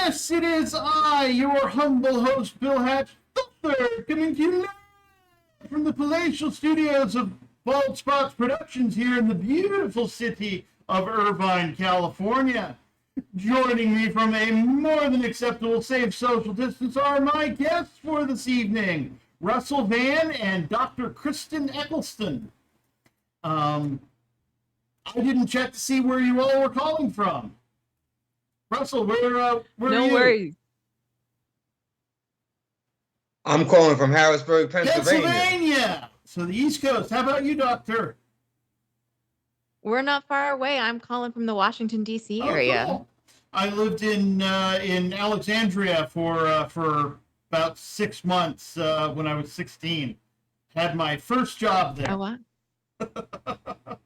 Yes, it is I, your humble host, Bill Hatch III, coming to you live from the palatial studios of Bald Spots Productions here in the beautiful city of Irvine, California. Joining me from a more than acceptable safe social distance are my guests for this evening, Russell Vann and Dr. Kristen Eccleston. I didn't check to see where you all were calling from. Russell, where are you? No worries. I'm calling from Harrisburg, Pennsylvania. So the East Coast. How about you, Doctor? We're not far away. I'm calling from the Washington, D.C. area. Cool. I lived in Alexandria for about 6 months when I was 16. Had my first job there. Oh, wow.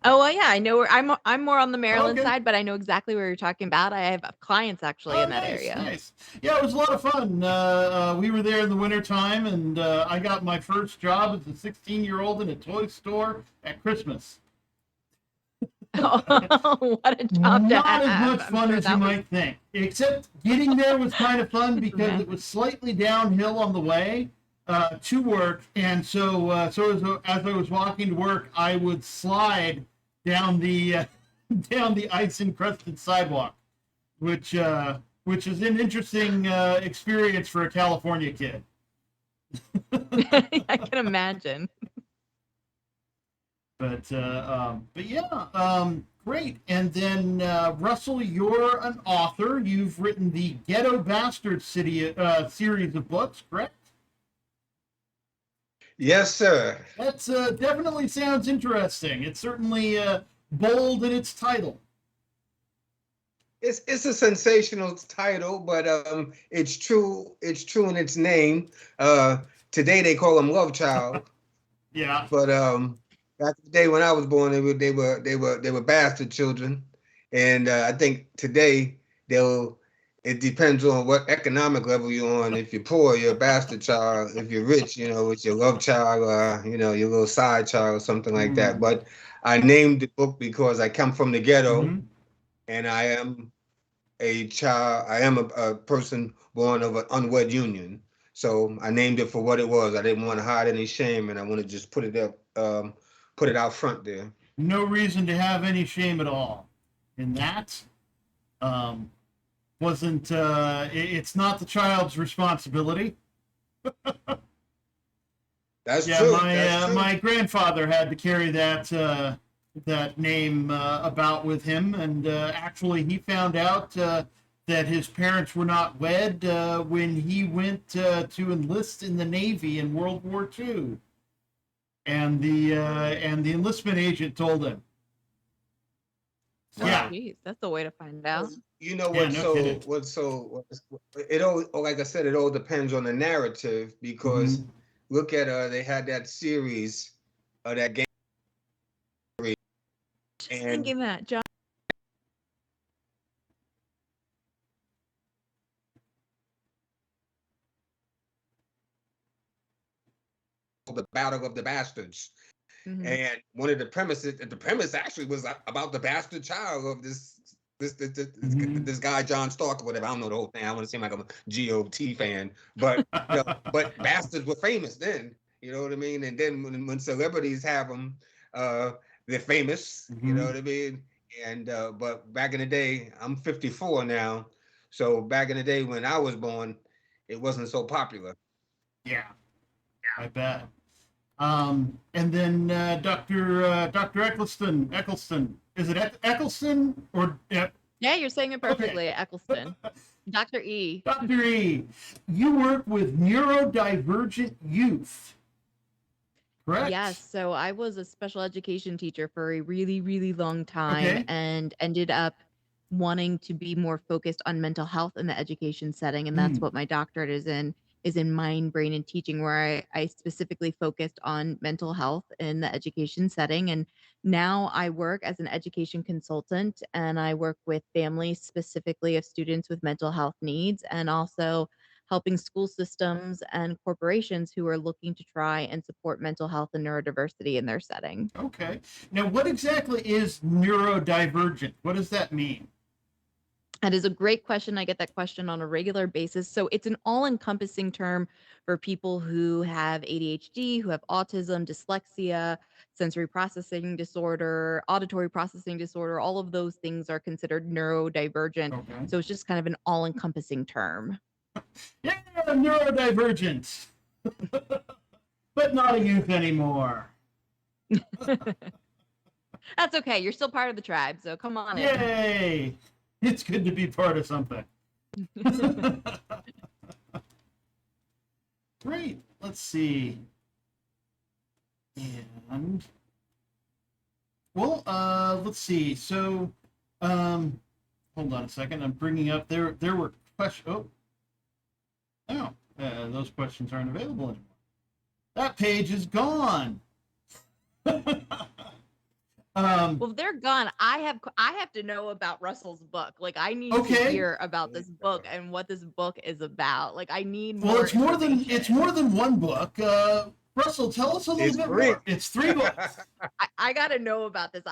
Oh, well, yeah, I know where I'm more on the Maryland side, but I know exactly where you're talking about. I have clients actually in that area. Nice. Yeah, it was a lot of fun. We were there in the wintertime, and I got my first job as a 16-year-old in a toy store at Christmas. Oh, what a job to have. Not as much fun as you might think, except getting there was kind of fun because it was slightly downhill on the way to work, and so as I was walking to work, I would slide down the ice encrusted sidewalk, which is an interesting experience for a California kid. I can imagine. But yeah, great. And then Russell, you're an author. You've written the Ghetto Bastard series of books, correct? Yes, sir. That's definitely sounds interesting. It's certainly bold in its title. It's a sensational title, but it's true. It's true in its name. Today they call them Love Child. Yeah. But back in the day when I was born, they were bastard children, and I think today it depends on what economic level you're on. If you're poor, you're a bastard child. If you're rich, it's your love child, or your little side child or something like that. But I named the book because I come from the ghetto, and I am a child. I am a person born of an unwed union. So I named it for what it was. I didn't want to hide any shame, and I want to just put it up, put it out front there. No reason to have any shame at all in that. Wasn't it's not the child's responsibility. That's true. My grandfather had to carry that name about with him, and actually he found out that his parents were not wed when he went to enlist in the Navy in World War II, and the enlistment agent told him. Wow. Yeah, geez, that's the way to find out. You know what? It all, like I said, it all depends on the narrative, because look at they had that series, that game, just thinking that, John. The Battle of the Bastards. And one of the premise actually was about the bastard child of this guy John Stark or whatever. I don't know the whole thing. I want to seem like I'm a GOT fan, but but bastards were famous then. You know what I mean? And then when celebrities have them, they're famous. You know what I mean? And but back in the day, I'm 54 now, so back in the day when I was born, it wasn't so popular. Yeah, I bet. And then Dr. Eccleston. Is it Eccleston or? Yeah, you're saying it perfectly, okay. Eccleston. Dr. E. Dr. E. You work with neurodivergent youth, correct? Yes. So I was a special education teacher for a really, really long time, and ended up wanting to be more focused on mental health in the education setting, and that's what my doctorate is in mind, brain, and teaching, where I specifically focused on mental health in the education setting. And now I work as an education consultant, and I work with families specifically of students with mental health needs, and also helping school systems and corporations who are looking to try and support mental health and neurodiversity in their setting. Okay. Now, what exactly is neurodivergent? What does that mean? That is a great question. I get that question on a regular basis. So it's an all-encompassing term for people who have ADHD, who have autism, dyslexia, sensory processing disorder, auditory processing disorder. All of those things are considered neurodivergent. Okay. So it's just kind of an all-encompassing term. Yeah, neurodivergent. But not a youth anymore. That's okay. You're still part of the tribe, so come on in. Yay! It's good to be part of something. Great. Let's see. And well, let's see. So, hold on a second. I'm bringing up there were questions. Those questions aren't available anymore. That page is gone. Well, if they're gone, I have to know about Russell's book. Like, I need to hear about this book and what this book is about. Like, I need more. Well, it's more than one book. Russell, tell us a little bit more. It's 3 books. I gotta know about this.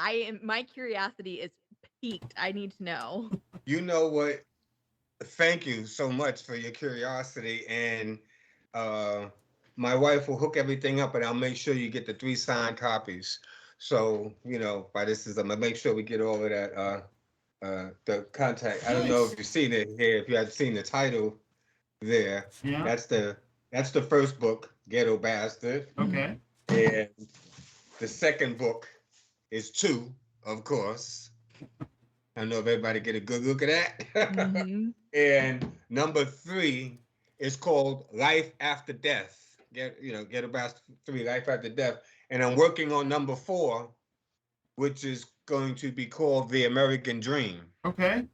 My curiosity is piqued. I need to know. You know what? Thank you so much for your curiosity, and my wife will hook everything up, and I'll make sure you get the 3 signed copies. So, by this is, I'm gonna make sure we get all of that, the contact. I don't know if you've seen it here, if you have seen the title there. Yeah. That's the first book, Ghetto Bastard. Okay. And the second book is 2, of course. I don't know if everybody get a good look at that. Mm-hmm. And number 3 is called Life After Death. Ghetto Bastard 3, Life After Death. And I'm working on number 4, which is going to be called The American Dream. Okay.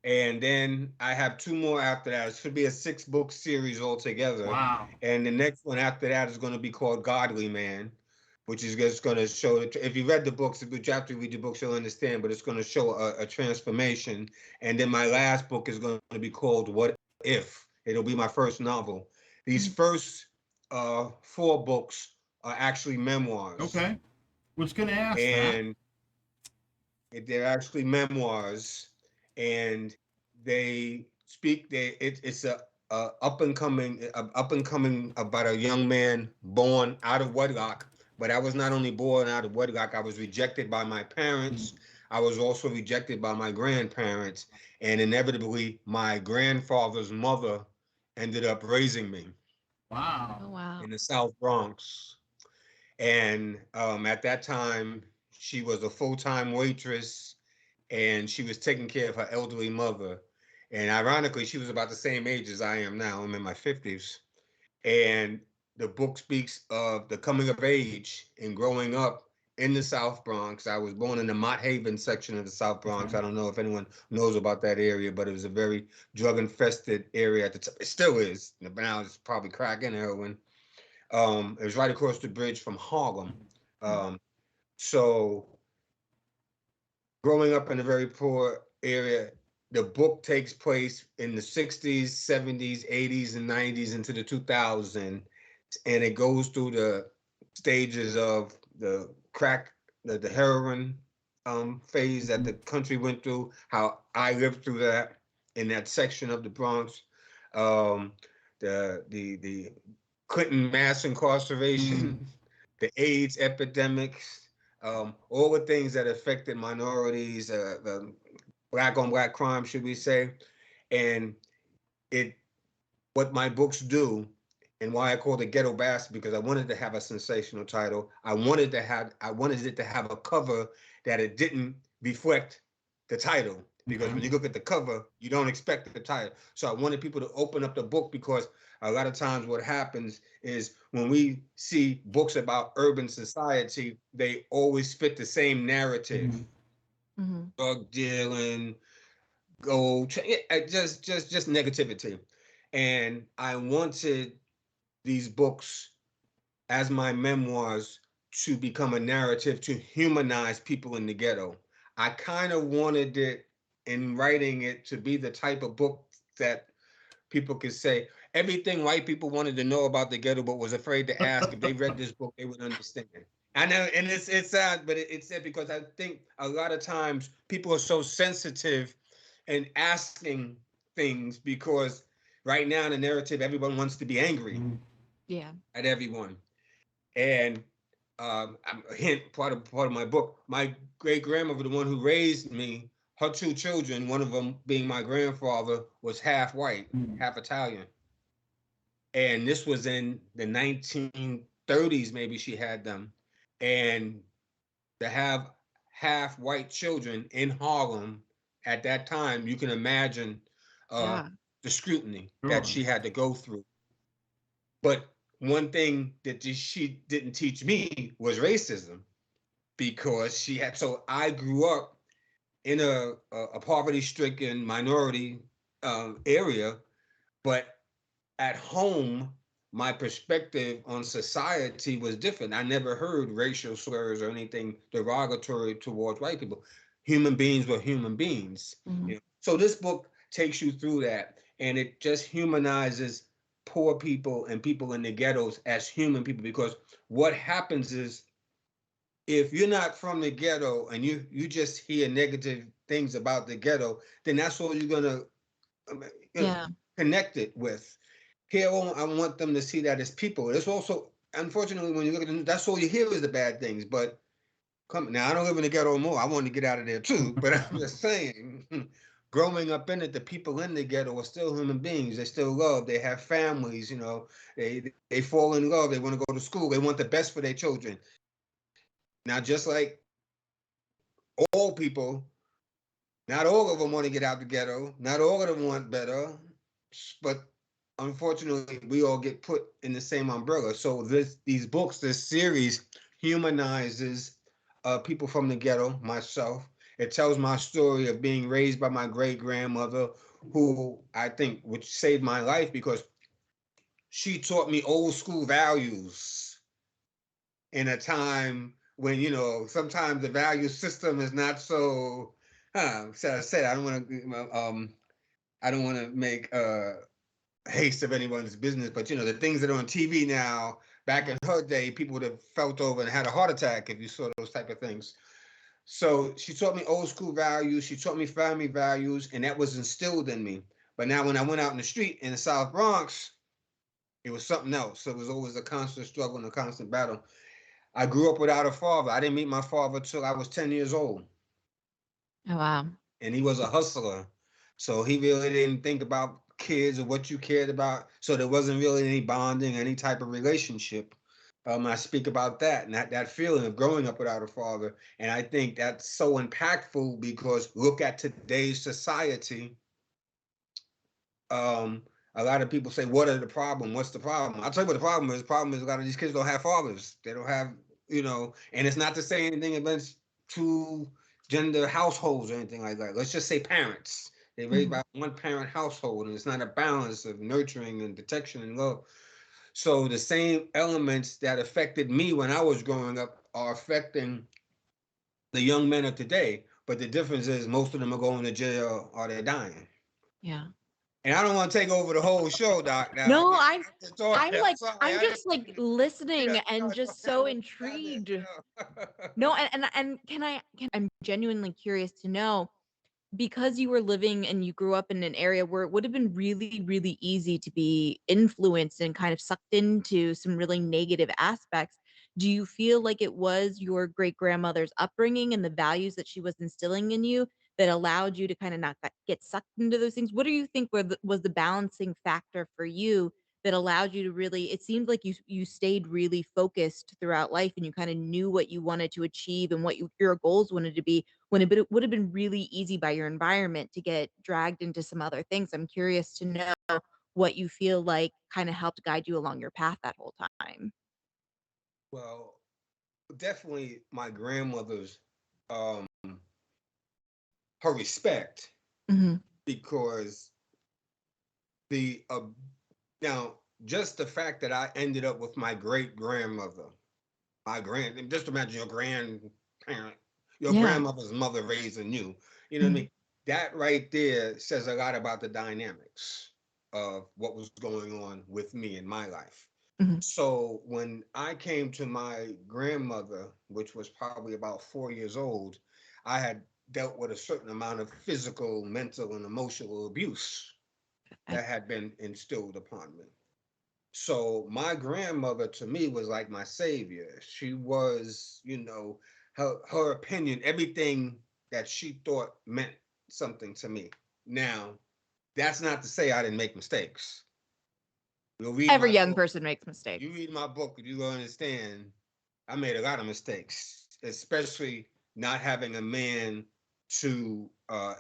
And then I have 2 more after that. It should be a 6-book series altogether. Wow. And the next one after that is going to be called Godly Man, which is just going to show, if you read the books, if you have to read the books, you'll understand, but it's going to show a transformation. And then my last book is going to be called What If? It'll be my first novel. These first 4 books are actually memoirs. Okay. Was going to ask and they're actually memoirs, and they speak. It's a up and coming about a young man born out of wedlock. But I was not only born out of wedlock, I was rejected by my parents. I was also rejected by my grandparents, and inevitably, my grandfather's mother ended up raising me. Wow. Oh, wow. In the South Bronx. And at that time, she was a full-time waitress, and she was taking care of her elderly mother. And ironically, she was about the same age as I am now. I'm in my 50s. And the book speaks of the coming of age and growing up in the South Bronx. I was born in the Mott Haven section of the South Bronx. I don't know if anyone knows about that area, but it was a very drug-infested area at the time. It still is. Now it's probably crack and heroin. It was right across the bridge from Harlem. So growing up in a very poor area, the book takes place in the 60s, 70s, 80s, and 90s into the 2000s. And it goes through the stages of the crack, the heroin phase that the country went through, how I lived through that in that section of the Bronx. The Clinton mass incarceration, the AIDS epidemics, all the things that affected minorities, the black on black crime, should we say. And what my books do, and why I called it Ghetto Bastard, because I wanted to have a sensational title. I wanted it to have a cover that it didn't reflect the title, because when you look at the cover, you don't expect the title. So I wanted people to open up the book, because a lot of times what happens is when we see books about urban society, they always fit the same narrative. Drug dealing, gold, just negativity. And I wanted these books as my memoirs to become a narrative to humanize people in the ghetto. I kind of wanted it, in writing it, to be the type of book that people could say everything white people wanted to know about the ghetto, but was afraid to ask. If they read this book, they would understand. I know, and it's sad, but it's sad, because I think a lot of times people are so sensitive and asking things, because right now in the narrative, everyone wants to be angry Yeah. at everyone. And a hint, part of my book, my great grandmother, the one who raised me, her two children, one of them being my grandfather, was half white, half Italian. And this was in the 1930s, maybe she had them. And to have half white children in Harlem at that time, you can imagine uh, Yeah. the scrutiny that Sure. she had to go through. But one thing that she didn't teach me was racism, because she had. So I grew up in a poverty-stricken minority area, but at home, my perspective on society was different. I never heard racial slurs or anything derogatory towards white people. Human beings were human beings. Mhm. So this book takes you through that, and it just humanizes poor people and people in the ghettos as human people. Because what happens is, if you're not from the ghetto and you just hear negative things about the ghetto, then that's all you're gonna you know, Yeah. connect it with. Here, I want them to see that as people. It's also, unfortunately, when you look at the news, that's all you hear is the bad things. But come now, I don't live in the ghetto anymore. I want to get out of there too. But I'm just saying, growing up in it, the people in the ghetto are still human beings. They still love. They have families. They fall in love. They want to go to school. They want the best for their children. Now, just like all people, not all of them want to get out the ghetto. Not all of them want better. But unfortunately, we all get put in the same umbrella. So these books, this series humanizes people from the ghetto, myself. It tells my story of being raised by my great grandmother, who I think which saved my life, because she taught me old school values in a time when, sometimes the value system is not so. So I said I don't want to make haste of anyone's business, but the things that are on TV now, back Yeah. in her day, people would have felt over and had a heart attack if you saw those type of things. So she taught me old school values. She taught me family values, and that was instilled in me. But now, when I went out in the street in the South Bronx, it was something else. It was always a constant struggle and a constant battle. I grew up without a father. I didn't meet my father till I was 10 years old, Oh, wow. and he was a hustler. So he really didn't think about kids or what you cared about. So there wasn't really any bonding, any type of relationship. I speak about that and that feeling of growing up without a father. And I think that's so impactful, because look at today's society. Um, a lot of people say, "What are the problem? What's the problem?" I'll tell you what the problem is. The problem is a lot of these kids don't have fathers. They don't have, and it's not to say anything against two gender households or anything like that. Let's just say parents. They raised Mhm. by one parent household, and it's not a balance of nurturing and protection and love. So the same elements that affected me when I was growing up are affecting the young men of today. But the difference is most of them are going to jail or they're dying. Yeah. And I don't want to take over the whole show, Doc. Now, No, I'm just talking. I'm sorry. I'm I didn't just like mean to, listening and just start so off like intrigued. that. No, and I'm genuinely curious to know, because you were living and you grew up in an area where it would have been really, really easy to be influenced and kind of sucked into some really negative aspects. Do you feel like it was your great grandmother's upbringing and the values that she was instilling in you that allowed you to kind of not get sucked into those things? What do you think was the balancing factor for you that allowed you to really? It seemed like you stayed really focused throughout life, and you kind of knew what you wanted to achieve and what your goals wanted to be, when it would have been really easy by your environment to get dragged into some other things. I'm curious to know what you feel like kind of helped guide you along your path that whole time. Well, definitely my grandmother's, um, her respect, Mhm. because the now just the fact that I ended up with my great grandmother, just imagine your Yeah. grandmother's mother raising you. You know what I Mhm. mean? That right there says a lot about the dynamics of what was going on with me in my life. Mhm. So when I came to my grandmother, which was probably about 4 years old, I had dealt with a certain amount of physical, mental, and emotional abuse that had been instilled upon me. So my grandmother to me was like my savior. She was, her opinion, everything that she thought meant something to me. Now, that's not to say I didn't make mistakes. You'll read Every my young book. person makes mistakes. You read my book, you will understand I made a lot of mistakes, especially not having a man to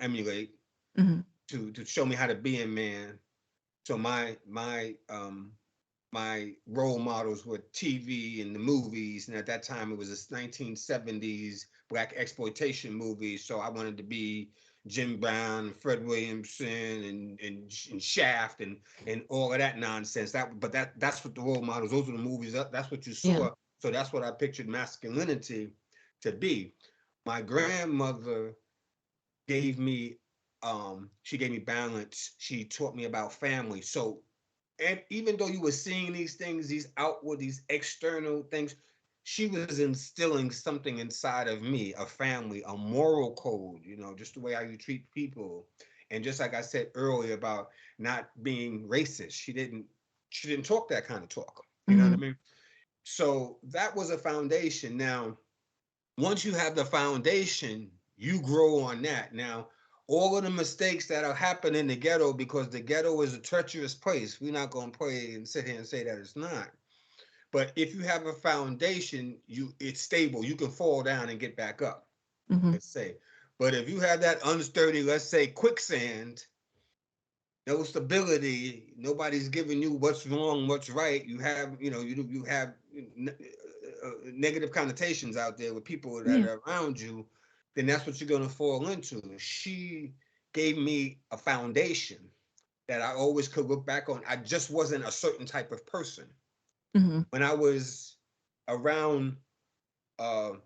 emulate, to show me how to be a man. So my role models were TV and the movies, and at that time it was this 1970s black exploitation movies. So I wanted to be Jim Brown, Fred Williamson, and Shaft, and all of that nonsense. That's what the role models. Those are the movies. That's what you saw. Yeah. So that's what I pictured masculinity to be. My grandmother gave me she gave me balance. She taught me about family. So, and even though you were seeing these things, these outward, these external things, she was instilling something inside of me, a family, a moral code, just the way how you treat people. And just like I said earlier about not being racist, she didn't talk that kind of talk. You know what I mean? So that was a foundation. Now, once you have the foundation, you grow on that. Now, all of the mistakes that'll happen in the ghetto, because the ghetto is a treacherous place. We're not going to play and sit here and say that it's not. But if you have a foundation, it's stable. You can fall down and get back up, let's say. But if you have that unsturdy, let's say, quicksand, no stability, nobody's giving you what's wrong, what's right. You have, you have negative connotations out there with people that are around you, then that's what you're going to fall into. She gave me a foundation that I always could look back on. I just wasn't a certain type of person. When I was around the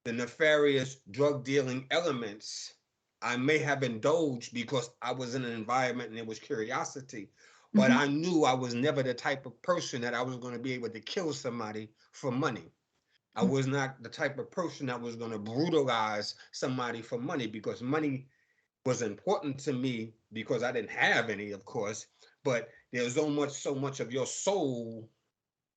nefarious drug dealing elements, I may have indulged because I was in an environment and there was curiosity, but I knew I was never the type of person that I was going to be able to kill somebody for money. I was not the type of person that was going to brutalize somebody for money, because money was important to me because I didn't have any, of course, but there's so much of your soul,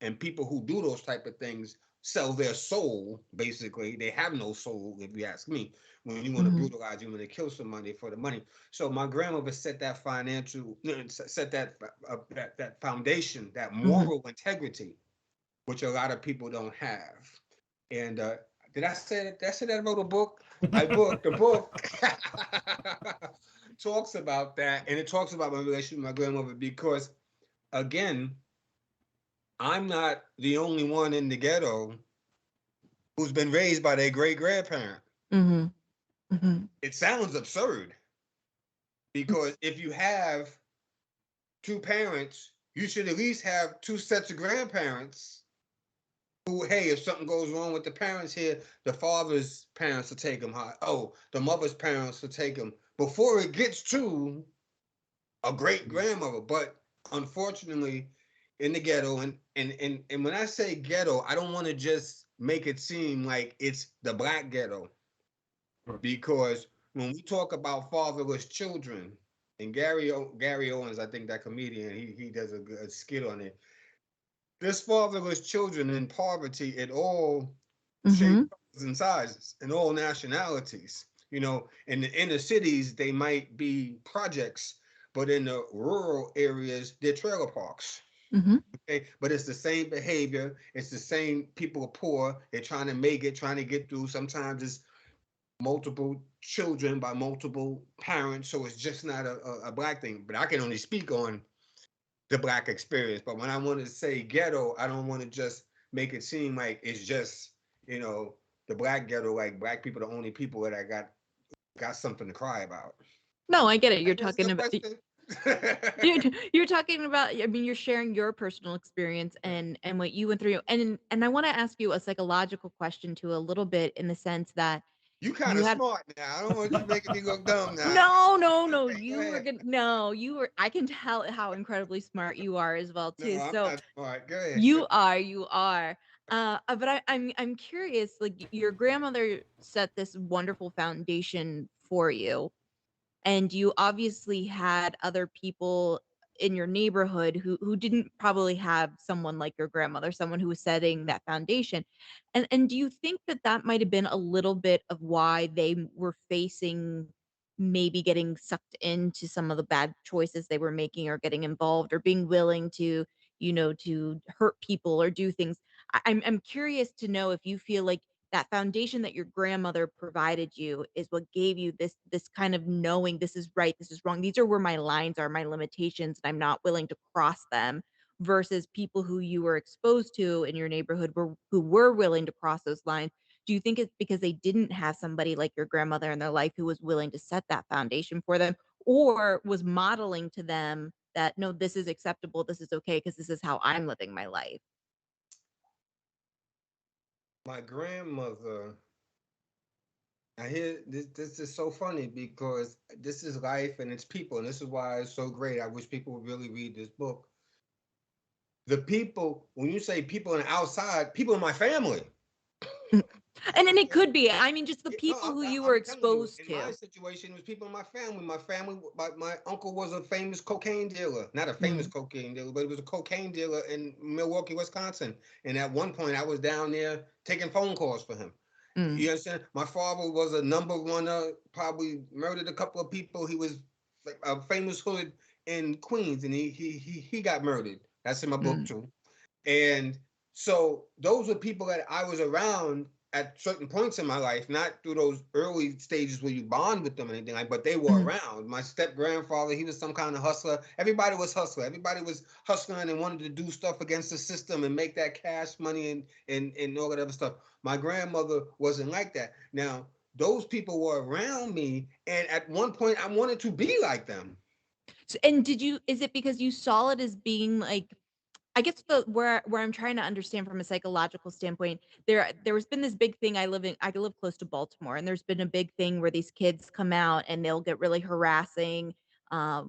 and people who do those type of things sell their soul. Basically, they have no soul, if you ask me, when you want to brutalize, you want to kill somebody for the money. So my grandmother set that that foundation, that moral integrity, which a lot of people don't have. And did I say that? Did I say that I wrote a book? The book talks about that, and it talks about my relationship with my grandmother, because again, I'm not the only one in the ghetto who's been raised by their great grandparent. It sounds absurd, because if you have two parents, you should at least have two sets of grandparents who, hey, if something goes wrong with the parents here, the father's parents will take them high. Oh, the mother's parents will take them before it gets to a great grandmother. But unfortunately, in the ghetto, and when I say ghetto, I don't want to just make it seem like it's the black ghetto, because when we talk about fatherless children, and Gary Owens, I think that comedian, he does a good skit on it. There's fatherless children in poverty at all shapes and sizes, and all nationalities. In the inner cities, they might be projects, but in the rural areas, they're trailer parks. Okay, but it's the same behavior. It's the same. People are poor. They're trying to make it, trying to get through. Sometimes it's multiple children by multiple parents, so it's just not a black thing. But I can only speak on the black experience. But when I want to say ghetto, I don't want to just make it seem like it's just the black ghetto, like black people are the only people that I got something to cry about. No, I get it. You're talking about you're talking about, I mean, you're sharing your personal experience and what you went through. And I want to ask you a psychological question too, a little bit, in the sense that you kind of smart now. I don't want you making me look dumb now. No. You were good. No, you were. I can tell how incredibly smart you are as well too. No, I'm so not smart. Go ahead. You are. But I'm curious, like your grandmother set this wonderful foundation for you, and you obviously had other people in your neighborhood who didn't probably have someone like your grandmother, someone who was setting that foundation. And do you think that that might have been a little bit of why they were facing maybe getting sucked into some of the bad choices they were making, or getting involved, or being willing to, to hurt people or do things? I'm curious to know if you feel like that foundation that your grandmother provided you is what gave you this kind of knowing, this is right, this is wrong, these are where my lines are, my limitations, and I'm not willing to cross them, versus people who you were exposed to in your neighborhood who were willing to cross those lines. Do you think it's because they didn't have somebody like your grandmother in their life who was willing to set that foundation for them, or was modeling to them that, no, this is acceptable, this is okay, because this is how I'm living my life? My grandmother, I hear this is so funny because this is life and it's people, and this is why it's so great. I wish people would really read this book. The people, when you say people on the outside, people in my family. And then it could be, I mean, just the No, people who you were I'm telling you, exposed in my to. situation, it was people in my family. My uncle was a famous cocaine dealer. Not a famous Mm, cocaine dealer, but he was a cocaine dealer in Milwaukee, Wisconsin. And at one point, I was down there taking phone calls for him. mm, You understand? My father was a number one, probably murdered a couple of people. He was like a famous hood in Queens, and he got murdered. That's in my book mm, too. And so those were people that I was around at certain points in my life, not through those early stages where you bond with them or anything like, but they were mm, around. My step grandfather, he was some kind of hustler. Everybody was hustler. Everybody was hustling and wanted to do stuff against the system and make that cash money and all that other stuff. My grandmother wasn't like that. Now, those people were around me, and at one point I wanted to be like them. and is it because you saw it as being like, I guess where I'm trying to understand from a psychological standpoint, there's been this big thing. I live close to Baltimore, and there's been a big thing where these kids come out and they'll get really harassing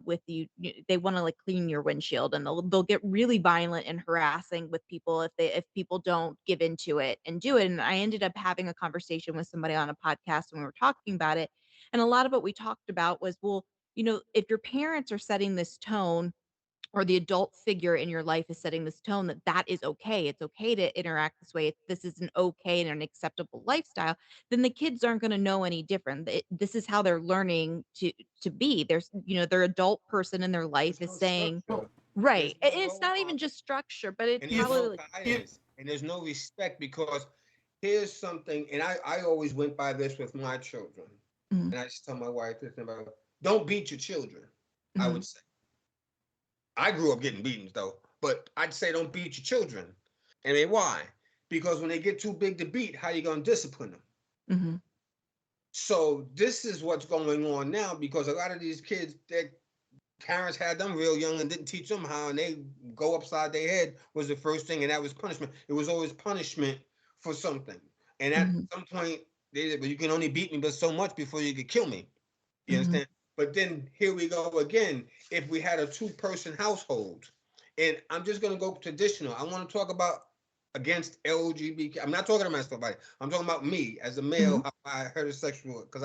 with you. They want to like clean your windshield, and they'll get really violent and harassing with people if people don't give into it and do it. And I ended up having a conversation with somebody on a podcast, and we were talking about it. And a lot of what we talked about was, well, if your parents are setting this tone, or the adult figure in your life is setting this tone, that is okay. It's okay to interact this way. This is an okay and an acceptable lifestyle. Then the kids aren't going to know any different. This is how they're learning to be. Their adult person in their life There's is no saying, structure. right. There's no It's role not even model. just structure, but it's And there's probably no like, If guidance and there's no respect because here's something, and I always went by this with my children. mm, And I just tell my wife this about don't beat your children. I would mm, say. I grew up getting beatings though, but I'd say don't beat your children. I mean, why? Because when they get too big to beat, how you gonna discipline them? mm, So this is what's going on now because a lot of these kids, their parents had them real young and didn't teach them how, and they go upside their head was the first thing, and that was punishment. It was always punishment for something. And at mm, some point, they said, "But you can only beat me but so much before you could kill me." You mm, understand? But then here we go again. If we had a two-person household, and I'm just gonna go traditional. I want to talk about against LGBT. I'm not talking about somebody. I'm talking about me as a male, mm, how I heterosexual, because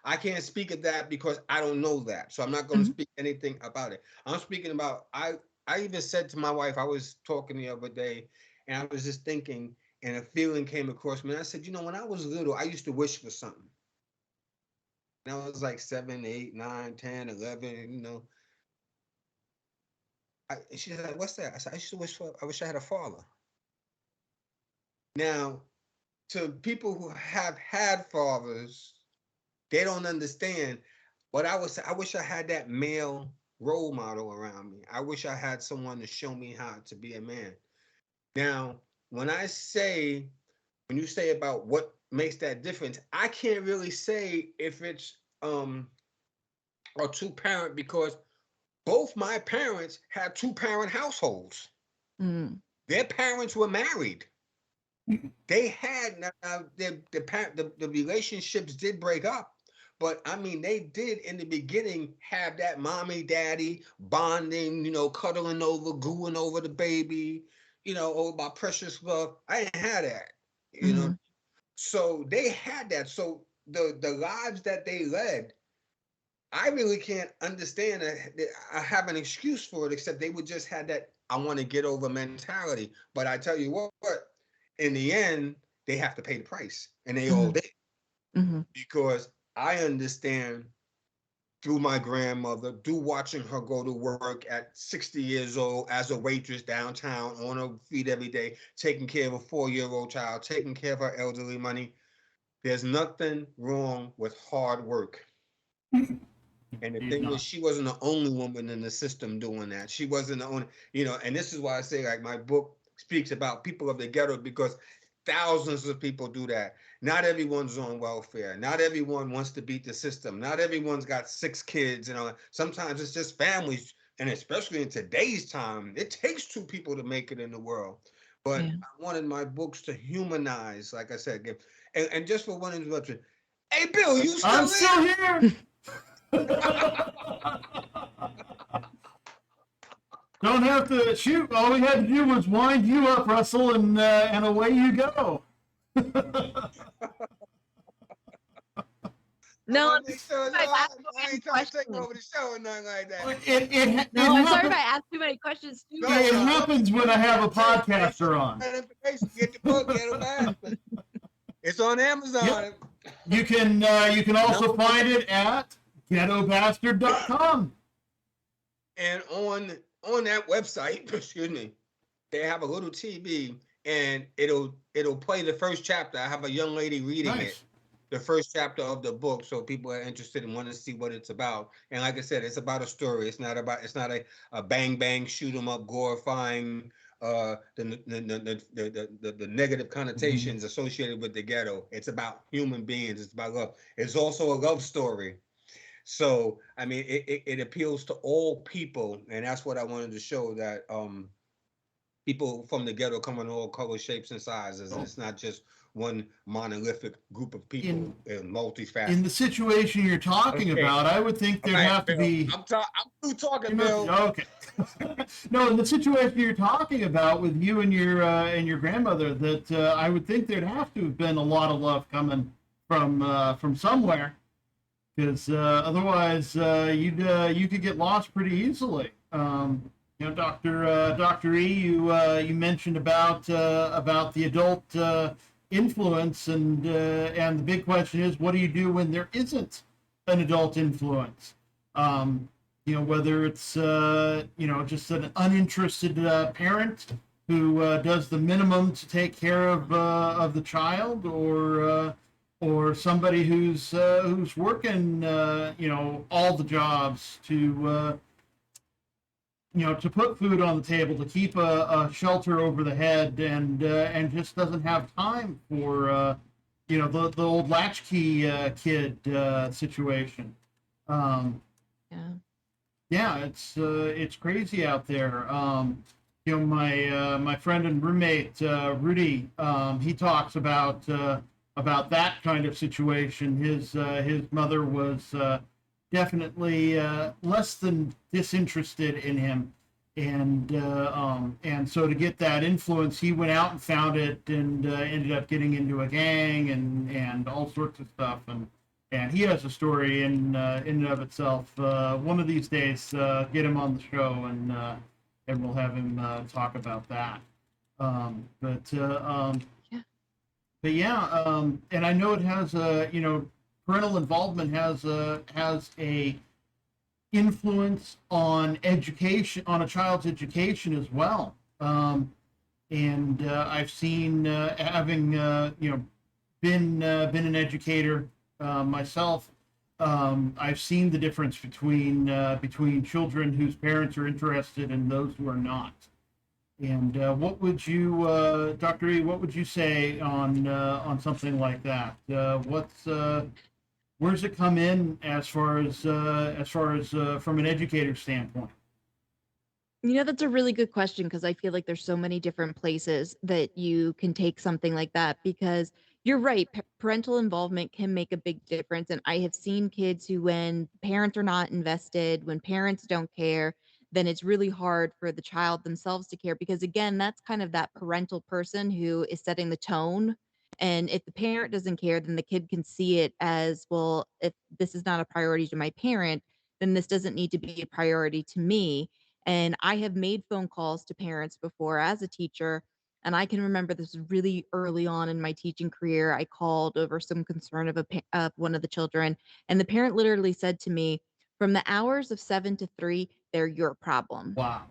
I can't speak of that because I don't know that. So I'm not going to mm, speak anything about it. I'm speaking about I even said to my wife, I was talking the other day, and I was just thinking, and a feeling came across me. And I said, when I was little, I used to wish for something. And I was like 7, 8, 9, 10, 11. And she's like, what's that? I said, I wish I had a father. Now, to people who have had fathers, they don't understand. But I would say, I wish I had that male role model around me. I wish I had someone to show me how to be a man. Now, when you say about what makes that difference, I can't really say if it's a two-parent because both my parents had two-parent households. mm, Their parents were married. They had the relationships did break up, but I mean they did in the beginning have that mommy daddy bonding, cuddling over, gooing over the baby, oh, my precious love. I didn't have that, Mm-hmm. So they had that. So the lives that they led, I really can't understand that. I have an excuse for it, except they would just had that I want to get over mentality. But I tell you what, in the end, they have to pay the price, and they all Mm-hmm. did, Mm-hmm. because I understand through my grandmother, through watching her go to work at 60 years old as a waitress downtown on her feet every day, taking care of a 4-year-old child, taking care of her elderly money. There's nothing wrong with hard work. And the Indeed thing is, not. she wasn't the only woman in the system doing that. She wasn't the only, and this is why I say, like, my book speaks about people of the ghetto, because thousands of people do that. Not everyone's on welfare. Not everyone wants to beat the system. Not everyone's got 6 kids and all that. Sometimes it's just families. And especially in today's time, it takes 2 people to make it in the world. But Yeah. I wanted my books to humanize, like I said, and just for one interruption. Hey, Bill, you I'm still still there? here. Don't have to shoot. All we had to do was wind you up, Russell, and away you go. No, I I'm think so. No, sorry if I I, asked too I many ain't trying to take questions. over the show or nothing like that. No, I'm sorry if happens. I asked too many questions too. No, It no, happens when I have a podcaster on. that information. Get the book, Ghetto Bastard. It's on Amazon. Yep. You can also Number find one. it at ghettobastard.com. And on that website, excuse me, they have a little TV, and it'll play the first chapter. I have a young lady reading it, Nice. the first chapter of the book, so people are interested and want to see what it's about. And like I said, it's about a story. It's not a bang bang shoot 'em up glorifying the negative connotations associated with the ghetto. It's about human beings. It's about love. It's also a love story. So I mean, it appeals to all people, and that's what I wanted to show, that people from the ghetto come in all colors, shapes, and sizes. It's not just one monolithic group of people and In multifaceted. the situation you're talking Okay, about, I would think all there'd right, have to Bill. be. I'm through talking, Bill. Okay. No, in the situation you're talking about with you and your grandmother, that I would think there'd have to have been a lot of love coming from somewhere, because otherwise you could get lost pretty easily. Dr. E, you mentioned about the adult influence, and the big question is, what do you do when there isn't an adult influence? Whether it's just an uninterested parent who does the minimum to take care of the child, or somebody who's working all the jobs to put food on the table, to keep a shelter over the head, and just doesn't have time for the old latchkey kid situation. Yeah. Yeah, it's crazy out there. My friend and roommate Rudy, he talks about that kind of situation. His mother was definitely less than disinterested in him, and so to get that influence, he went out and found it, and ended up getting into a gang and all sorts of stuff, and he has a story in and of itself. One of these days, get him on the show, and we'll have him talk about that. Yeah. But yeah, and I know it has parental involvement has a influence on education, on a child's education as well. And I've seen, having been an educator myself, I've seen the difference between children whose parents are interested and those who are not. And what would you, Dr. E, what would you say on something like that? Where's it come in as far as from an educator standpoint? That's a really good question, because I feel like there's so many different places that you can take something like that, because you're right, parental involvement can make a big difference. And I have seen kids who, when parents are not invested, when parents don't care, then it's really hard for the child themselves to care, because again, that's kind of that parental person who is setting the tone. And if the parent doesn't care, then the kid can see it as, well, if this is not a priority to my parent, then this doesn't need to be a priority to me. And I have made phone calls to parents before as a teacher. And I can remember this was really early on in my teaching career. I called over some concern of one of the children, and the parent literally said to me, from the hours of 7 to 3, they're your problem. Wow.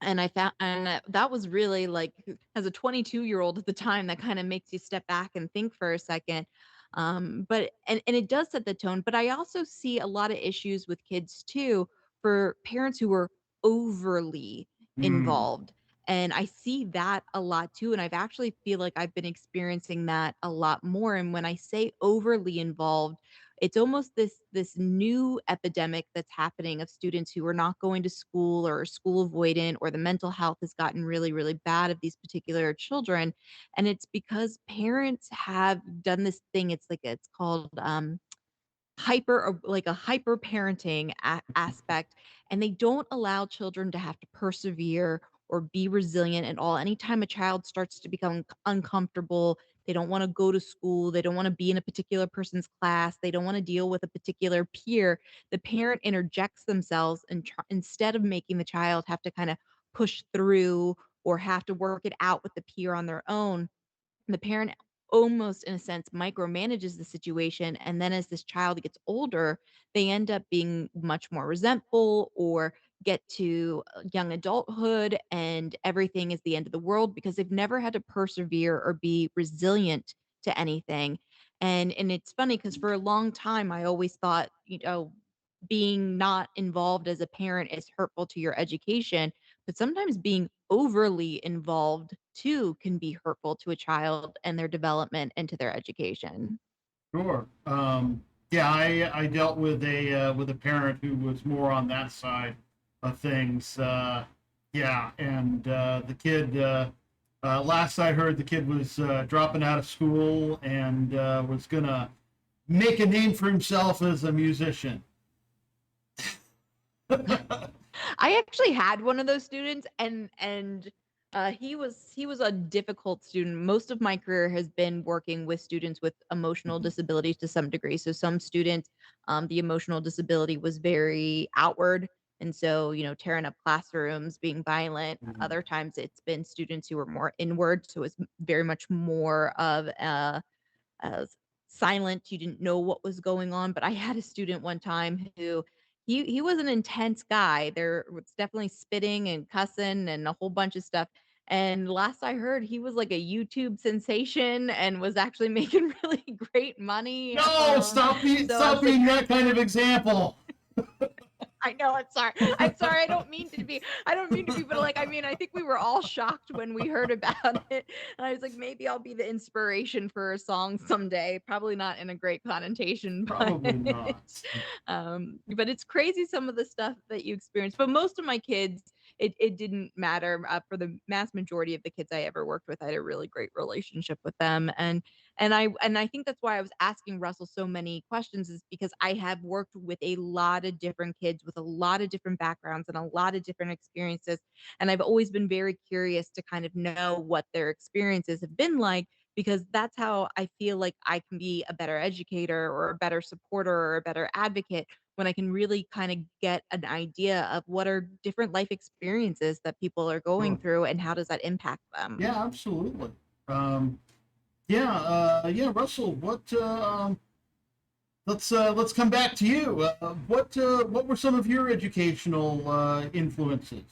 And I found, and that was really like, as a 22-year-old at the time, that kind of makes you step back and think for a second. But and it does set the tone. But I also see a lot of issues with kids too, for parents who are overly Mm. involved. And I see that a lot too. And I've actually feel like I've been experiencing that a lot more. And when I say overly involved, it's almost this new epidemic that's happening of students who are not going to school or are school avoidant, or the mental health has gotten really, really bad of these particular children. And it's because parents have done this thing. It's called hyper, or like a hyper parenting aspect, and they don't allow children to have to persevere or be resilient at all. Anytime a child starts to become uncomfortable, they don't want to go to school, they don't want to be in a particular person's class, they don't want to deal with a particular peer, the parent interjects themselves and instead of making the child have to kind of push through or have to work it out with the peer on their own, the parent almost in a sense micromanages the situation. And then as this child gets older, they end up being much more resentful, or get to young adulthood and everything is the end of the world because they've never had to persevere or be resilient to anything. And it's funny because for a long time I always thought, being not involved as a parent is hurtful to your education, but sometimes being overly involved too can be hurtful to a child and their development and to their education. Sure. Yeah, I dealt with a parent who was more on that side of things. Yeah, and the kid. Last I heard, the kid was dropping out of school and was gonna make a name for himself as a musician. I actually had one of those students, and he was a difficult student. Most of my career has been working with students with emotional disabilities to some degree. So some students, the emotional disability was very outward, and so tearing up classrooms, being violent. Mhm. Other times it's been students who were more inward, so it's very much more of silent. You didn't know what was going on. But I had a student one time who he was an intense guy. There was definitely spitting and cussing and a whole bunch of stuff. And last I heard, he was like a YouTube sensation and was actually making really great money. No, So I stop was like, being that kind of example. I know, I'm sorry. I'm sorry. I don't mean to be, but like, I mean, I think we were all shocked when we heard about it. And I was like, maybe I'll be the inspiration for a song someday. Probably not in a great connotation, Probably not. but it's crazy some of the stuff that you experience. But most of my kids, it didn't matter. For the mass majority of the kids I ever worked with, I had a really great relationship with them. And I think that's why I was asking Russell so many questions, is because I have worked with a lot of different kids with a lot of different backgrounds and a lot of different experiences. And I've always been very curious to kind of know what their experiences have been like, because that's how I feel like I can be a better educator or a better supporter or a better advocate, when I can really kind of get an idea of what are different life experiences that people are going Sure. through and how does that impact them. Yeah, absolutely. Um, yeah, yeah, Russell. Let's come back to you. What were some of your educational influences?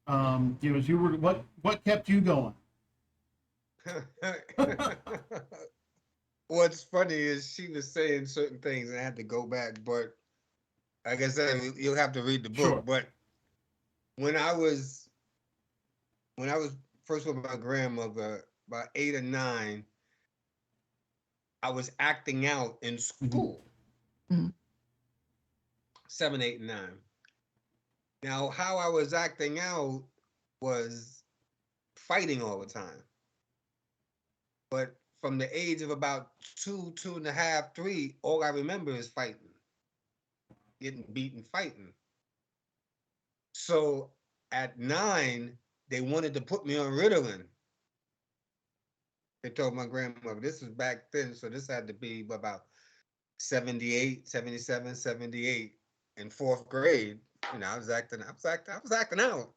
As you were, what kept you going? What's funny is she was saying certain things and I had to go back, but like I said, you'll have to read the book. Sure. But when I was when I was first with my grandmother, about 8 or 9, I was acting out in Mhm. school. Mhm. 7, 8, and 9. Now, how I was acting out was fighting all the time. But from the age of about 2, 2.5, 3, all I remember is fighting, getting beaten, fighting. So at 9, they wanted to put me on Ritalin. They told my grandmother, this was back then, so this had to be about 78, 77, 78 in 4th grade. You know, I was acting out.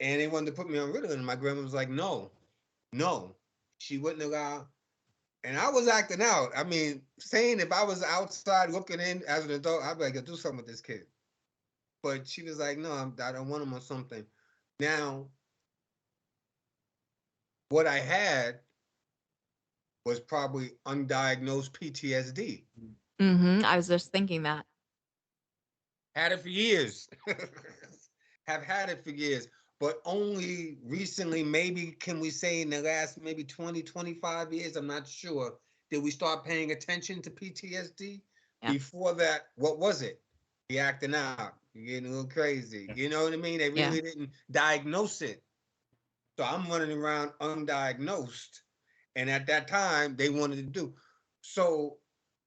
And they wanted to put me on Ritalin. And my grandma was like, no, no. She wouldn't allow. And I was acting out. I mean, saying if I was outside looking in as an adult, I'd be like, do something with this kid. But she was like, no, I don't want him on something. Now, what I had was probably undiagnosed PTSD. I was just thinking that. Had it for years. Have had it for years. But only recently, maybe can we say in the last maybe 20, 25 years, I'm not sure, did we start paying attention to PTSD? Yeah. Before that, what was it? You acting out. You're getting a little crazy. You know what I mean? They really didn't diagnose it. So I'm running around undiagnosed. And at that time, they wanted to do. So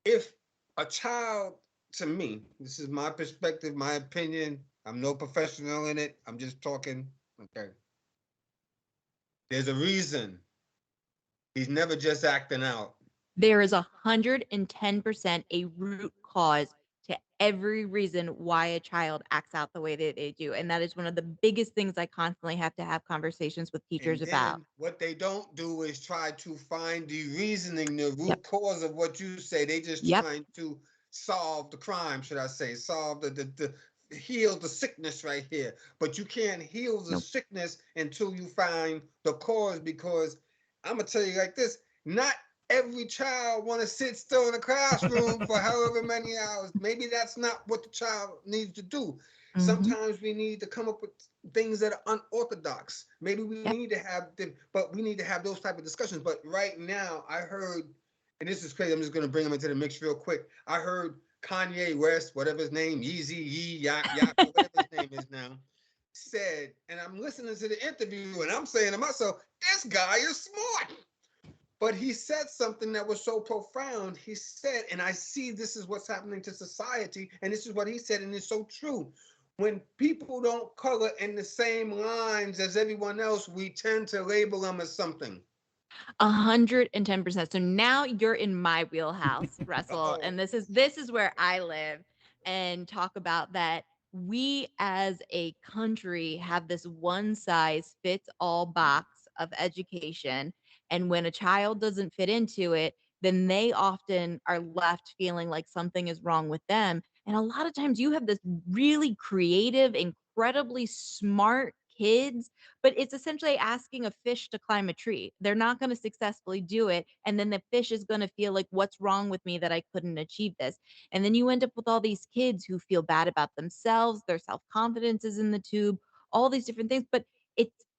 if a child, to me, this is my perspective, my opinion, I'm no professional in it. I'm just talking. Okay. There's a reason. He's never just acting out. There is 110% a root cause to every reason why a child acts out the way that they do. And that is one of the biggest things I constantly have to have conversations with teachers And about. then what they don't do is try to find the reasoning, the root cause of what you say. They just trying to solve the crime, should I say, solve the heal the sickness right here. But you can't heal the sickness until you find the cause, because I'm gonna tell you like this, not every child want to sit still in a classroom for however many hours. Maybe that's not what the child needs to do. Sometimes we need to come up with things that are unorthodox. Maybe we need to have them, but we need to have those type of discussions. But right now, I heard, and this is crazy, I'm just going to bring him into the mix real quick. I heard Kanye West, whatever his name, Yeezy, whatever his name is now, said, and I'm listening to the interview, and I'm saying to myself, this guy is smart. But he said something that was so profound. He said, and I see this is what's happening to society, and this is what he said, and it's so true. When people don't color in the same lines as everyone else, we tend to label them as something. 110%. So now you're in my wheelhouse, Russell, and this is where I live, and talk about that. We as a country have this one size fits all box of education, and when a child doesn't fit into it, then they often are left feeling like something is wrong with them. And a lot of times you have this really creative, incredibly smart kids, but it's essentially asking a fish to climb a tree. They're not going to successfully do it. And then the fish is going to feel like, what's wrong with me that I couldn't achieve this? And then you end up with all these kids who feel bad about themselves, their self-confidence is in the tube, all these different things. But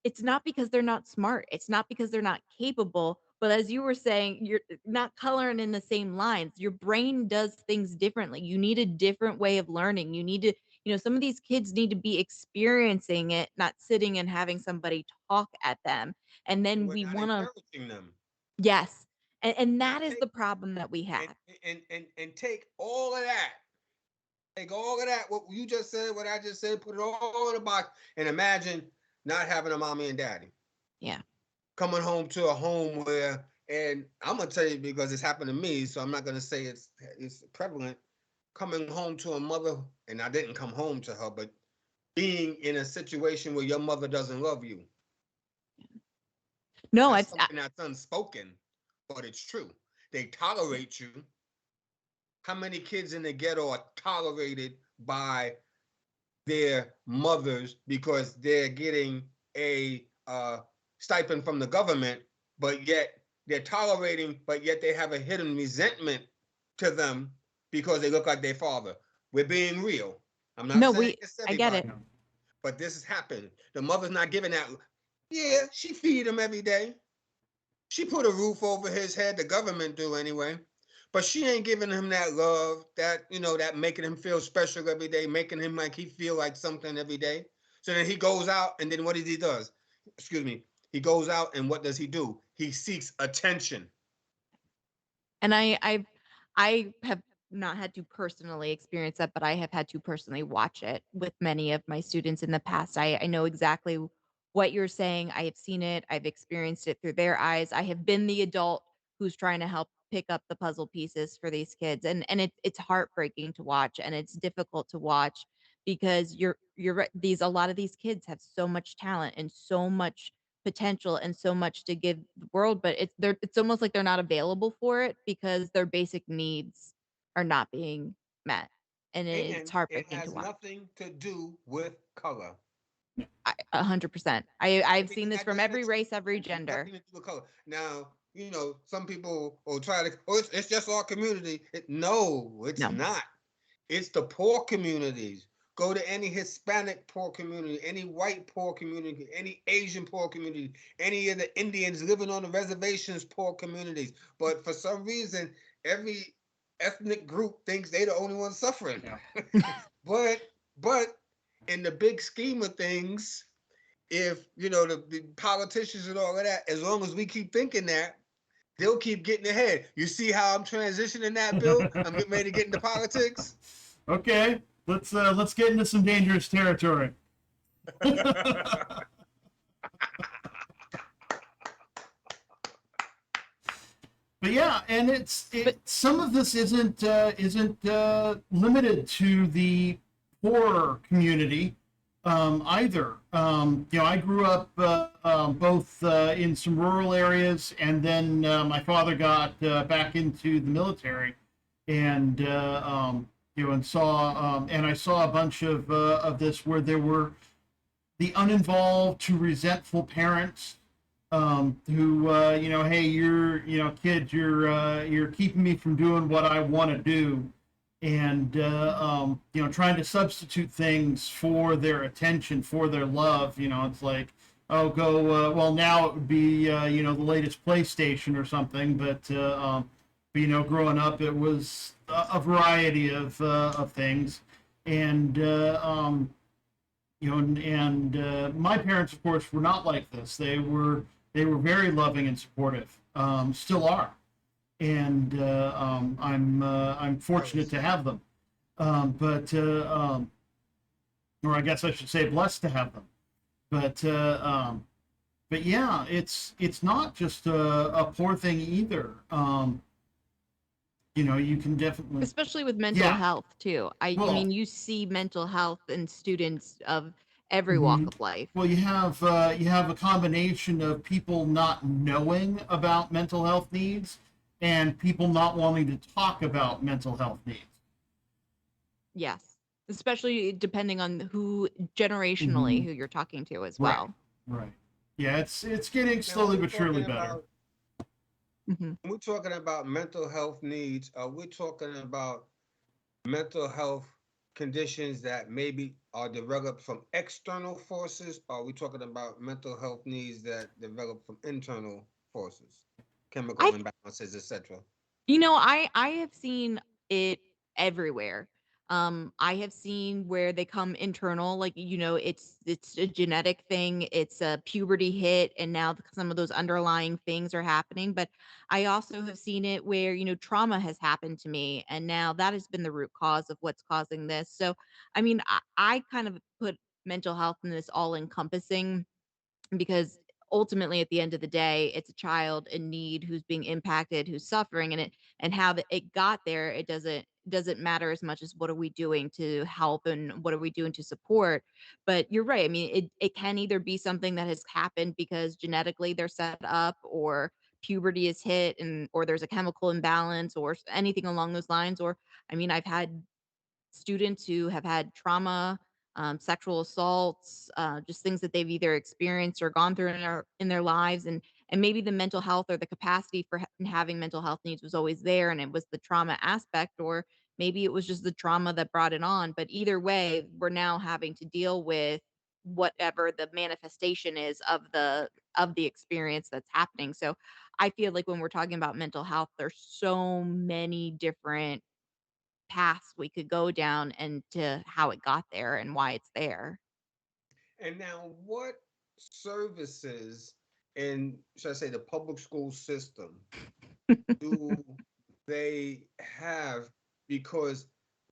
it's not because they're not smart. It's not because they're not capable. But as you were saying, you're not coloring in the same lines. Your brain does things differently. You need a different way of learning. You need to, some of these kids need to be experiencing it, not sitting and having somebody talk at them. And then we want to encouraging them. Yes. And that is the problem that we have. And take all of that. Take all of that, what you just said, what I just said, put it all in a box, and imagine not having a mommy and daddy. Yeah. Coming home to a home where, and I'm gonna tell you because it's happened to me, so I'm not gonna say it's prevalent. Coming home to a mother, and I didn't come home to her, but being in a situation where your mother doesn't love you. No, it's something that's unspoken, but it's true. They tolerate you. How many kids in the ghetto are tolerated by their mothers because they're getting a stipend from the government, but yet they're tolerating, but yet they have a hidden resentment to them because they look like their father? We're being real. I'm not saying it's everybody, I get it. But this has happened. The mother's not giving that. Yeah, she feed him every day. She put a roof over his head. The government do anyway. But she ain't giving him that love, that, that making him feel special every day, making him like he feel like something every day. So then he goes out, and then what he does? Excuse me. He goes out, and what does he do? He seeks attention. And I have not had to personally experience that, but I have had to personally watch it with many of my students in the past. I know exactly what you're saying. I have seen it. I've experienced it through their eyes. I have been the adult who's trying to help pick up the puzzle pieces for these kids. And it's heartbreaking to watch, and it's difficult to watch because you're right. These, a lot of these kids have so much talent and so much potential and so much to give the world, but it's almost like they're not available for it because their basic needs are not being met, and it's And it heartbreaking to has watch. nothing to do with color. 100%. I've seen this I from just every mentioned race, every it has gender. nothing to do with color. Now, some people will try to, oh, it's just our community. No, it's No. not. It's the poor communities. Go to any Hispanic poor community, any white poor community, any Asian poor community, any of the Indians living on the reservations poor communities. But for some reason, every ethnic group thinks they're the only one suffering. Yeah. but in the big scheme of things, if the politicians and all of that, as long as we keep thinking that, they'll keep getting ahead. You see how I'm transitioning that, Bill? I'm getting ready to get into politics. Okay, let's get into some dangerous territory. But yeah, and some of this isn't limited to the poor community either. I grew up both in some rural areas, and then my father got back into the military, and and I saw a bunch of this where there were the uninvolved to resentful parents who hey, kid, you're keeping me from doing what I want to do, and trying to substitute things for their attention, for their love. It's like, oh, go, well, now it would be the latest PlayStation or something, but growing up, it was a variety of things. And my parents, of course, were not like this. They were very loving and supportive, still are, and I'm fortunate to have them. Or I guess I should say blessed to have them. But yeah, it's not just a poor thing either. You can definitely, Especially with mental yeah. health too. I Well, mean, you see mental health in students of every walk mhm. of life. Well, you have a combination of people not knowing about mental health needs and people not wanting to talk about mental health needs. Yes. Especially depending on generationally Hmm. who you're talking to as Right, well. right. Yeah, it's getting Now, slowly but surely better. Hmm. when we're talking about mental health needs, are we talking about mental health conditions that maybe are developed from external forces? Or are we talking about mental health needs that develop from internal forces, chemical I imbalances, etc.? I have seen it everywhere. I have seen where they come internal, like, it's a genetic thing, it's a puberty hit, and now some of those underlying things are happening. But I also have seen it where, trauma has happened to me, and now that has been the root cause of what's causing this. So, I mean, I kind of put mental health in this all encompassing, because ultimately at the end of the day, it's a child in need who's being impacted, who's suffering, and how it got there. It doesn't matter as much as what are we doing to help and what are we doing to support. But you're right. I mean, it can either be something that has happened because genetically they're set up, or puberty is hit, and or there's a chemical imbalance, or anything along those lines. Or, I mean, I've had students who have had trauma, sexual assaults, just things that they've either experienced or gone through in their lives, and maybe the mental health or the capacity for having mental health needs was always there, and it was the trauma aspect, or maybe it was just the trauma that brought it on. But either way, we're now having to deal with whatever the manifestation is of the experience that's happening. So I feel like when we're talking about mental health, there's so many different paths we could go down, and to how it got there and why it's there. And now, what services in, should I say, the public school system do they have because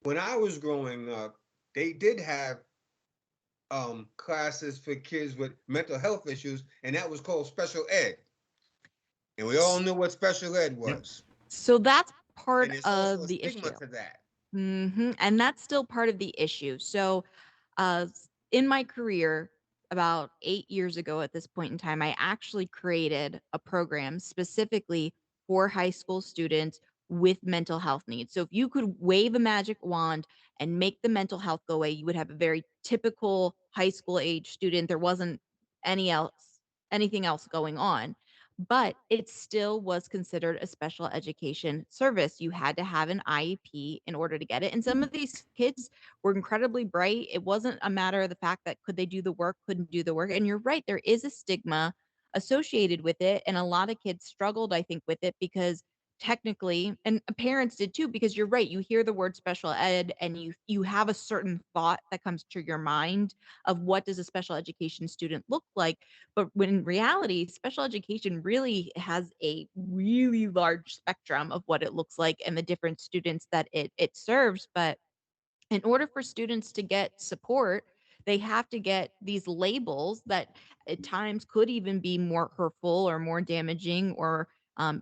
when I was growing up, they did have classes for kids with mental health issues, and that was called special ed. And we all knew what special ed Yep. was. So that's part And there's also of a the stigma issue. to that. And that's still part of the issue. So, in my career, about 8 years ago at this point in time, I actually created a program specifically for high school students with mental health needs. So, if you could wave a magic wand and make the mental health go away, you would have a very typical high school age student. There wasn't anything else going on, but it still was considered a special education service. You had to have an IEP in order to get it. And some of these kids were incredibly bright. It wasn't a matter of the fact that could they do the work, couldn't do the work. And you're right, there is a stigma associated with it. And a lot of kids struggled, I think, with it because technically, and parents did too, because you're right, you hear the word special ed and you have a certain thought that comes to your mind of what does a special education student look like. But when in reality, special education really has a really large spectrum of what it looks like and the different students that it serves. But in order for students to get support, they have to get these labels that at times could even be more hurtful or more damaging or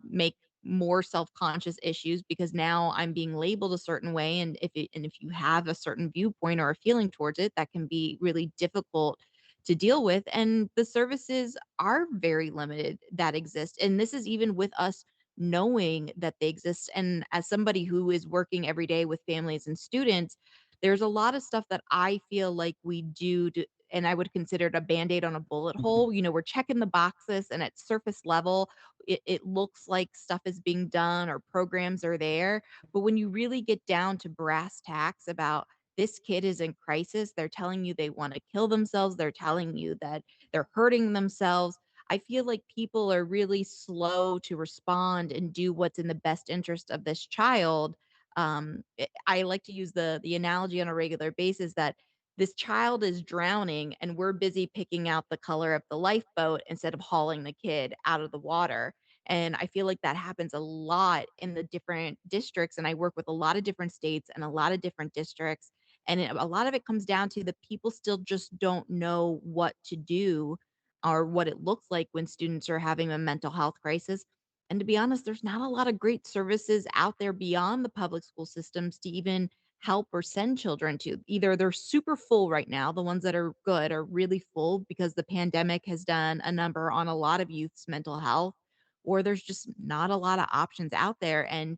make more self-conscious issues because now I'm being labeled a certain way, and if you have a certain viewpoint or a feeling towards it, that can be really difficult to deal with. And the services are very limited that exist, and this is even with us knowing that they exist. And as somebody who is working every day with families and students, there's a lot of stuff that I feel like we do to, and I would consider it a band-aid on a bullet hole. You know, we're checking the boxes and at surface level, it looks like stuff is being done or programs are there. But when you really get down to brass tacks about this kid is in crisis, they're telling you they want to kill themselves, they're telling you that they're hurting themselves. I feel like people are really slow to respond and do what's in the best interest of this child. I like to use the analogy on a regular basis that this child is drowning and we're busy picking out the color of the lifeboat instead of hauling the kid out of the water. And I feel like that happens a lot in the different districts. And I work with a lot of different states and a lot of different districts. And a lot of it comes down to the people still just don't know what to do or what it looks like when students are having a mental health crisis. And to be honest, there's not a lot of great services out there beyond the public school systems to even help or send children to. Either they're super full right now, the ones that are good are really full because the pandemic has done a number on a lot of youth's mental health, or there's just not a lot of options out there. And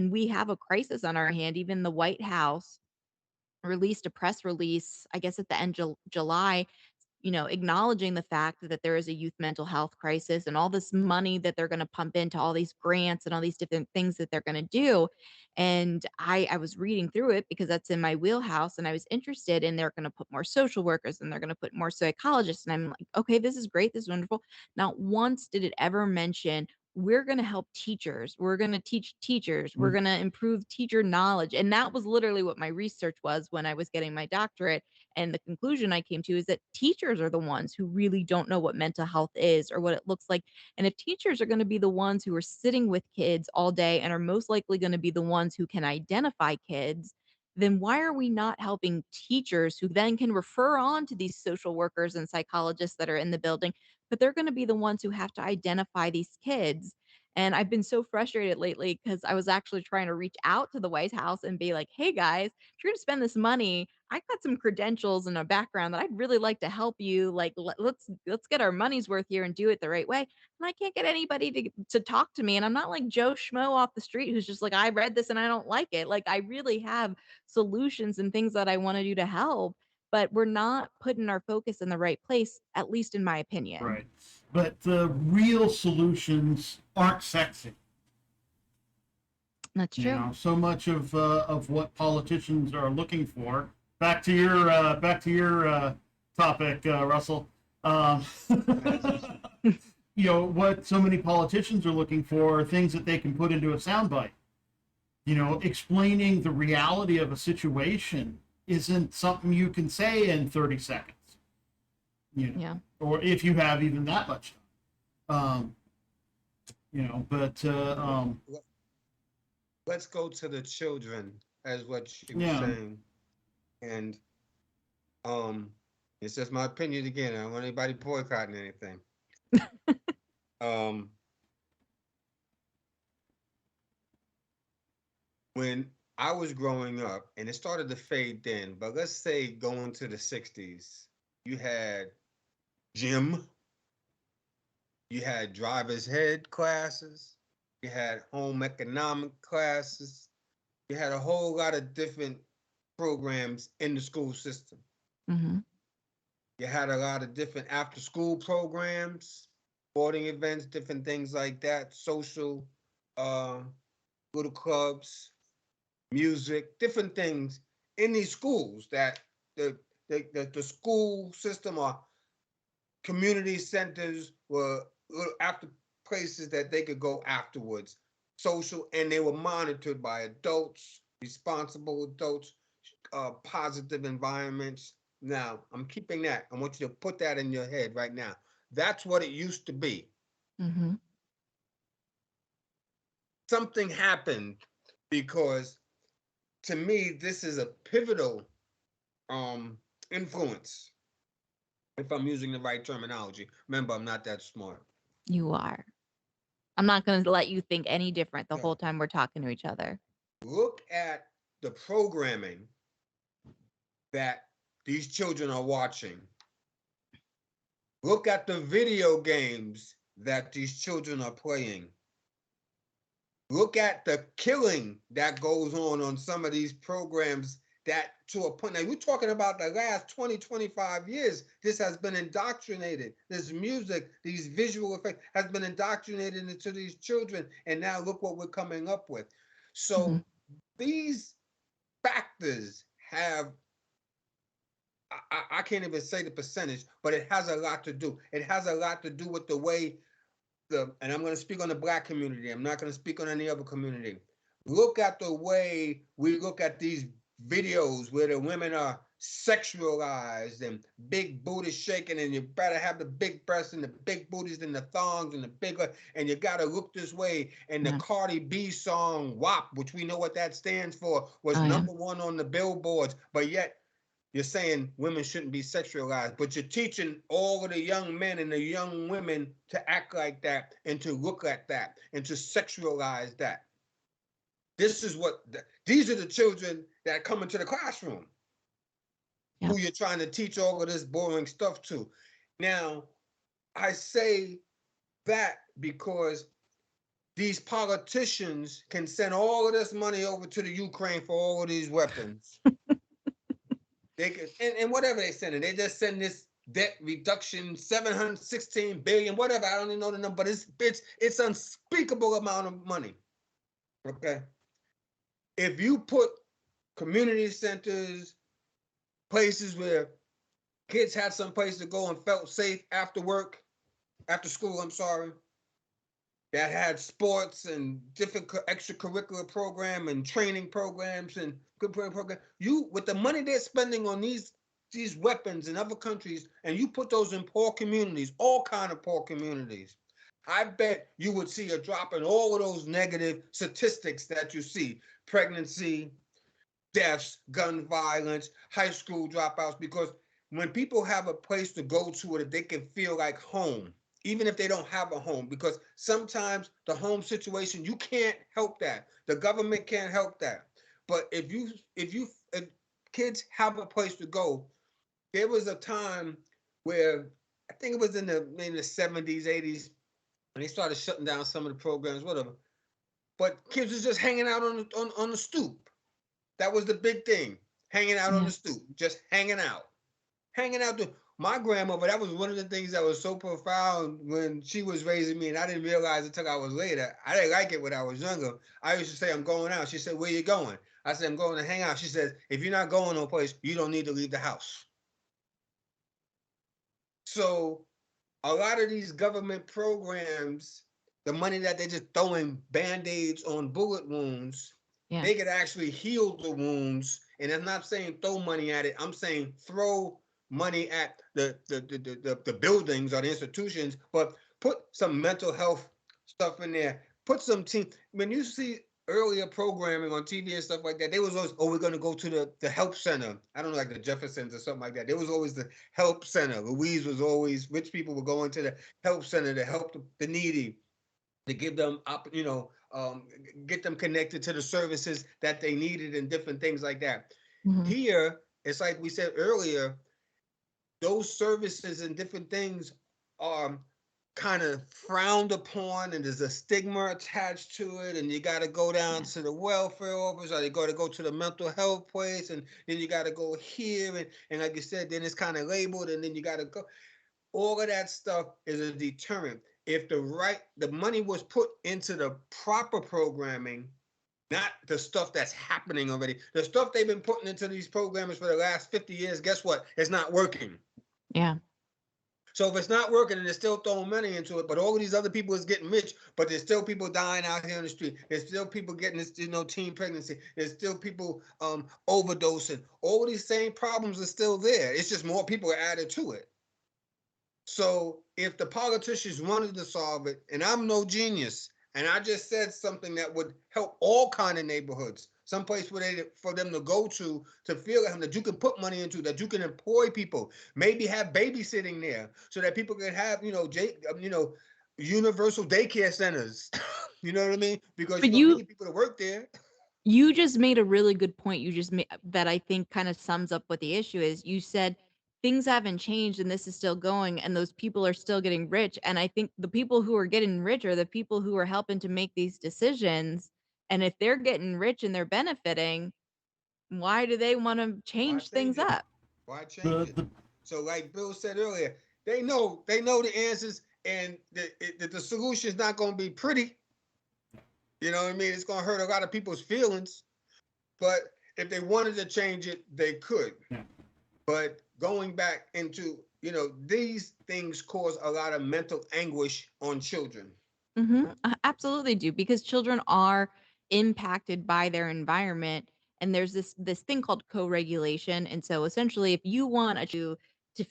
we have a crisis on our hand. Even the White House released a press release, I guess at the end of July, acknowledging the fact that there is a youth mental health crisis and all this money that they're going to pump into all these grants and all these different things that they're going to do. And I was reading through it because that's in my wheelhouse and I was interested, and they're going to put more social workers and they're going to put more psychologists. And I'm like, okay, this is great. This is wonderful. Not once did it ever mention we're going to help teachers. We're going to teach teachers. We're going to improve teacher knowledge. And that was literally what my research was when I was getting my doctorate. And the conclusion I came to is that teachers are the ones who really don't know what mental health is or what it looks like. And if teachers are going to be the ones who are sitting with kids all day and are most likely going to be the ones who can identify kids, then why are we not helping teachers who then can refer on to these social workers and psychologists that are in the building? But they're going to be the ones who have to identify these kids. And I've been so frustrated lately because I was actually trying to reach out to the White House and be like, hey guys, if you're going to spend this money, I got some credentials and a background that I'd really like to help you. Like, let's get our money's worth here and do it the right way. And I can't get anybody to talk to me. And I'm not like Joe Schmo off the street who's just like, I read this and I don't like it. Like, I really have solutions and things that I want to do to help, but we're not putting our focus in the right place, at least in my opinion. Right. But the real solutions aren't sexy. That's true. So much of what politicians are looking for. Back to your topic, Russell. What so many politicians are looking for are things that they can put into a soundbite. Explaining the reality of a situation isn't something you can say in 30 seconds. Yeah. Or if you have even that much time. Let's go to the children as what she was saying. And it's just my opinion again. I don't want anybody boycotting anything. When I was growing up, and it started to fade then, but let's say going to the 60s, you had gym, you had driver's head classes, you had home economic classes, you had a whole lot of different programs in the school system. Mm-hmm. You had a lot of different after school programs, sporting events, different things like that, social little clubs, music, different things in these schools that the school system or community centers were little after places that they could go afterwards, social, and they were monitored by adults, responsible adults, positive environments. Now, I'm keeping that. I want you to put that in your head right now. That's what it used to be. Mm-hmm. Something happened because, to me, this is a pivotal influence, if I'm using the right terminology. Remember, I'm not that smart. You are. I'm not going to let you think any different the Yeah. whole time we're talking to each other. Look at the programming that these children are watching. Look at the video games that these children are playing. Look at the killing that goes on some of these programs that, to a point, now you're talking about the last 20, 25 years, this has been indoctrinated. This music, these visual effects has been indoctrinated into these children. And now look what we're coming up with. So these factors have, I can't even say the percentage, but it has a lot to do. It has a lot to do with the way and I'm going to speak on the Black community. I'm not going to speak on any other community. Look at the way we look at these videos where the women are sexualized and big booties shaking, and you better have the big breasts and the big booties and the thongs and the bigger, and you got to look this way. And the Cardi B song WAP, which we know what that stands for, was #1 on the billboards, but yet you're saying women shouldn't be sexualized, but you're teaching all of the young men and the young women to act like that and to look at that and to sexualize that. This is these are the children that come into the classroom who you're trying to teach all of this boring stuff to. Now, I say that because these politicians can send all of this money over to the Ukraine for all of these weapons. They can, and whatever they send it, they just send this debt reduction, 716 billion, whatever. I don't even know the number, but it's unspeakable amount of money. Okay. If you put community centers, places where kids had some place to go and felt safe after school, that had sports and different extracurricular program and training programs and good program. With the money they're spending on these weapons in other countries, and you put those in poor communities, all kind of poor communities, I bet you would see a drop in all of those negative statistics that you see: pregnancy, deaths, gun violence, high school dropouts. Because when people have a place to go to where they can feel like home, even if they don't have a home, because sometimes the home situation, you can't help that. The government can't help that. But if kids have a place to go, there was a time where I think it was in the 70s, 80s, and they started shutting down some of the programs, whatever. But kids was just hanging out on the stoop. That was the big thing, hanging out on the stoop, just hanging out. My grandmother, that was one of the things that was so profound when she was raising me, and I didn't realize until I was later. I didn't like it when I was younger. I used to say, I'm going out. She said, where you going? I said, I'm going to hang out. She says, if you're not going no place, you don't need to leave the house. So a lot of these government programs, the money that they're just throwing Band-Aids on bullet wounds, they could actually heal the wounds. And I'm not saying throw money at it. I'm saying throw money at the buildings or the institutions, but put some mental health stuff in there. Put some team. When you see earlier programming on TV and stuff like that, they was always, oh, we're going to go to the help center. I don't know, like the Jeffersons or something like that. There was always the help center. Louise was always, rich people were going to the help center to help the needy, to give them up, get them connected to the services that they needed and different things like that. Mhm. Here, it's like we said earlier, those services and different things are kind of frowned upon, and there's a stigma attached to it, and you got to go down to the welfare office, or you got to go to the mental health place, and then you got to go here, and like you said, then it's kind of labeled, and then you got to go. All of that stuff is a deterrent. If the money was put into the proper programming, not the stuff that's happening already, the stuff they've been putting into these programs for the last 50 years, guess what? It's not working. Yeah. So if it's not working and they're still throwing money into it, but all of these other people is getting rich, but there's still people dying out here in the street. There's still people getting this, teen pregnancy. There's still people overdosing. All of these same problems are still there. It's just more people are added to it. So if the politicians wanted to solve it, and I'm no genius, and I just said something that would help all kind of neighborhoods, someplace for them to go to feel that you can put money into, that you can employ people, maybe have babysitting there, so that people can have, universal daycare centers. You know what I mean? Because you need people to work there. You just made a really good point. You just made that I think kind of sums up what the issue is. You said things haven't changed and this is still going, and those people are still getting rich. And I think the people who are getting rich are the people who are helping to make these decisions. And if they're getting rich and they're benefiting, why do they want to change things up? Why change it? So like Bill said earlier, they know the answers, and the solution is not going to be pretty. You know what I mean? It's going to hurt a lot of people's feelings. But if they wanted to change it, they could. Yeah. But going back into, these things cause a lot of mental anguish on children. Mm-hmm. Absolutely do, because children are impacted by their environment, and there's this thing called co-regulation. And so essentially, if you want to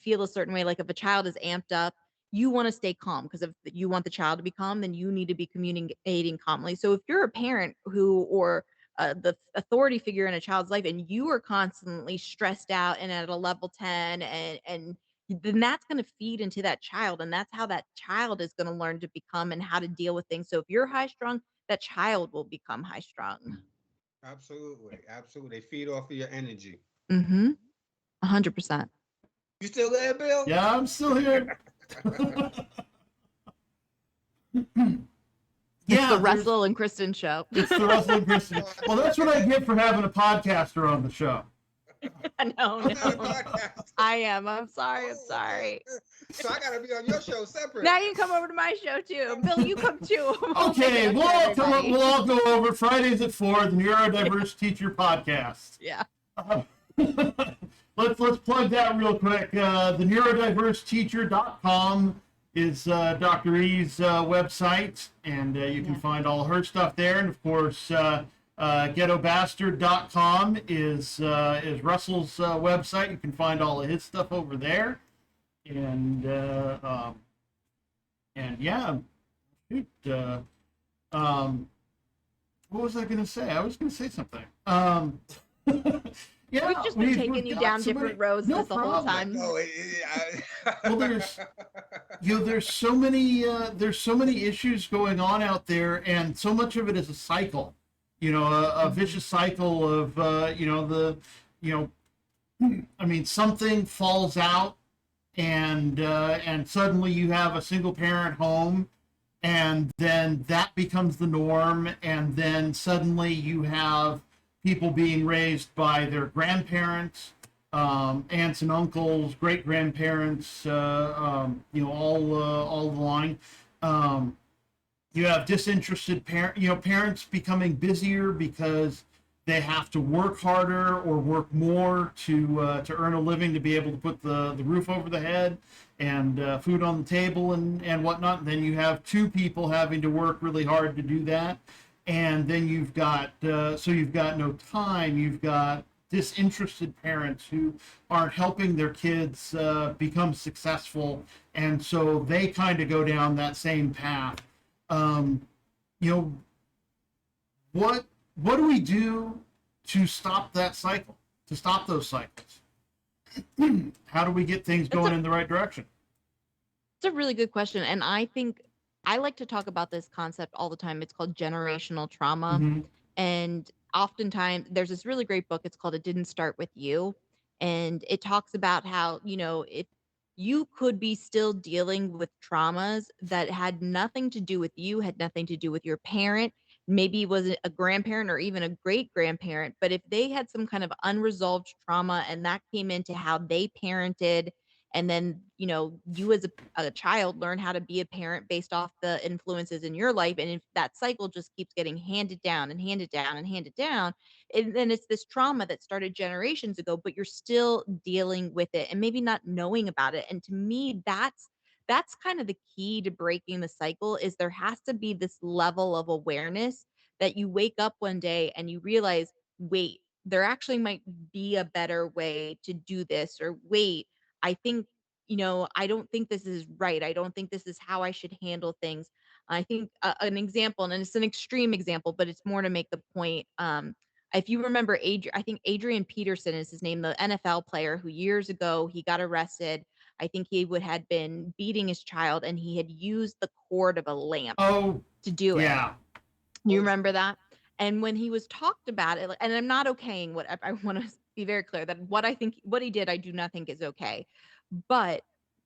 feel a certain way, like if a child is amped up, you want to stay calm, because if you want the child to be calm, then you need to be communicating calmly. So if you're a parent or the authority figure in a child's life, and you are constantly stressed out and at a level 10, and then that's going to feed into that child, and that's how that child is going to learn to become and how to deal with things. So if you're high strung, that child will become high strung. Absolutely. They feed off of your energy. 100%. You still there, Bill? Yeah, I'm still here. It's the Russell and Kristen show. It's the Russell and Kristen. Well, that's what I get for having a podcaster on the show. No. I am. I'm sorry. So I gotta be on your show separate. Now you come over to my show too. Bill, you come too. Okay, we'll all go over Fridays at 4, the Neurodivergent Teacher Podcast. Yeah. Let's plug that real quick. The neurodivergenteacher.com is Dr. E's website, and you can find all her stuff there. And of course, ghettobastard.com is Russell's website. You can find all of his stuff over there. And yeah, shoot, what was I going to say? I was going to say something. Yeah, we've just been taking you down different roads the whole time. Well, there's so many issues going on out there, and so much of it is a cycle. A vicious cycle of something falls out, and suddenly you have a single parent home, and then that becomes the norm, and then suddenly you have people being raised by their grandparents, aunts and uncles, great grandparents, all the line. You have disinterested parents becoming busier because they have to work harder or work more to earn a living to be able to put the roof over the head and food on the table and whatnot. And then you have two people having to work really hard to do that. And then you've got no time. You've got disinterested parents who aren't helping their kids become successful, and so they kind of go down that same path. what do we do to stop that cycle, to stop those cycles? How do we get things going in the right direction? It's a really good question. And I think I like to talk about this concept all the time. It's called generational trauma. Mm-hmm. And oftentimes there's this really great book. It's called It Didn't Start With You. And it talks about how, if you could be still dealing with traumas that had nothing to do with you, had nothing to do with your parent, maybe it was a grandparent or even a great grandparent, but if they had some kind of unresolved trauma and that came into how they parented, and then you as a child learn how to be a parent based off the influences in your life, and if that cycle just keeps getting handed down and handed down and handed down, and then it's this trauma that started generations ago, but you're still dealing with it and maybe not knowing about it. And to me, that's kind of the key to breaking the cycle. Is there has to be this level of awareness that you wake up one day and you realize, wait, there actually might be a better way to do this, or wait, I think, I don't think this is right. I don't think this is how I should handle things. I think an example, and it's an extreme example, but it's more to make the point. If you remember, I think Adrian Peterson is his name, the NFL player who years ago he got arrested. I think he had been beating his child, and he had used the cord of a lamp to do it. Yeah. You remember that? And when he was talked about it, and I'm not okaying what I want to be very clear that what he did, I do not think is okay. But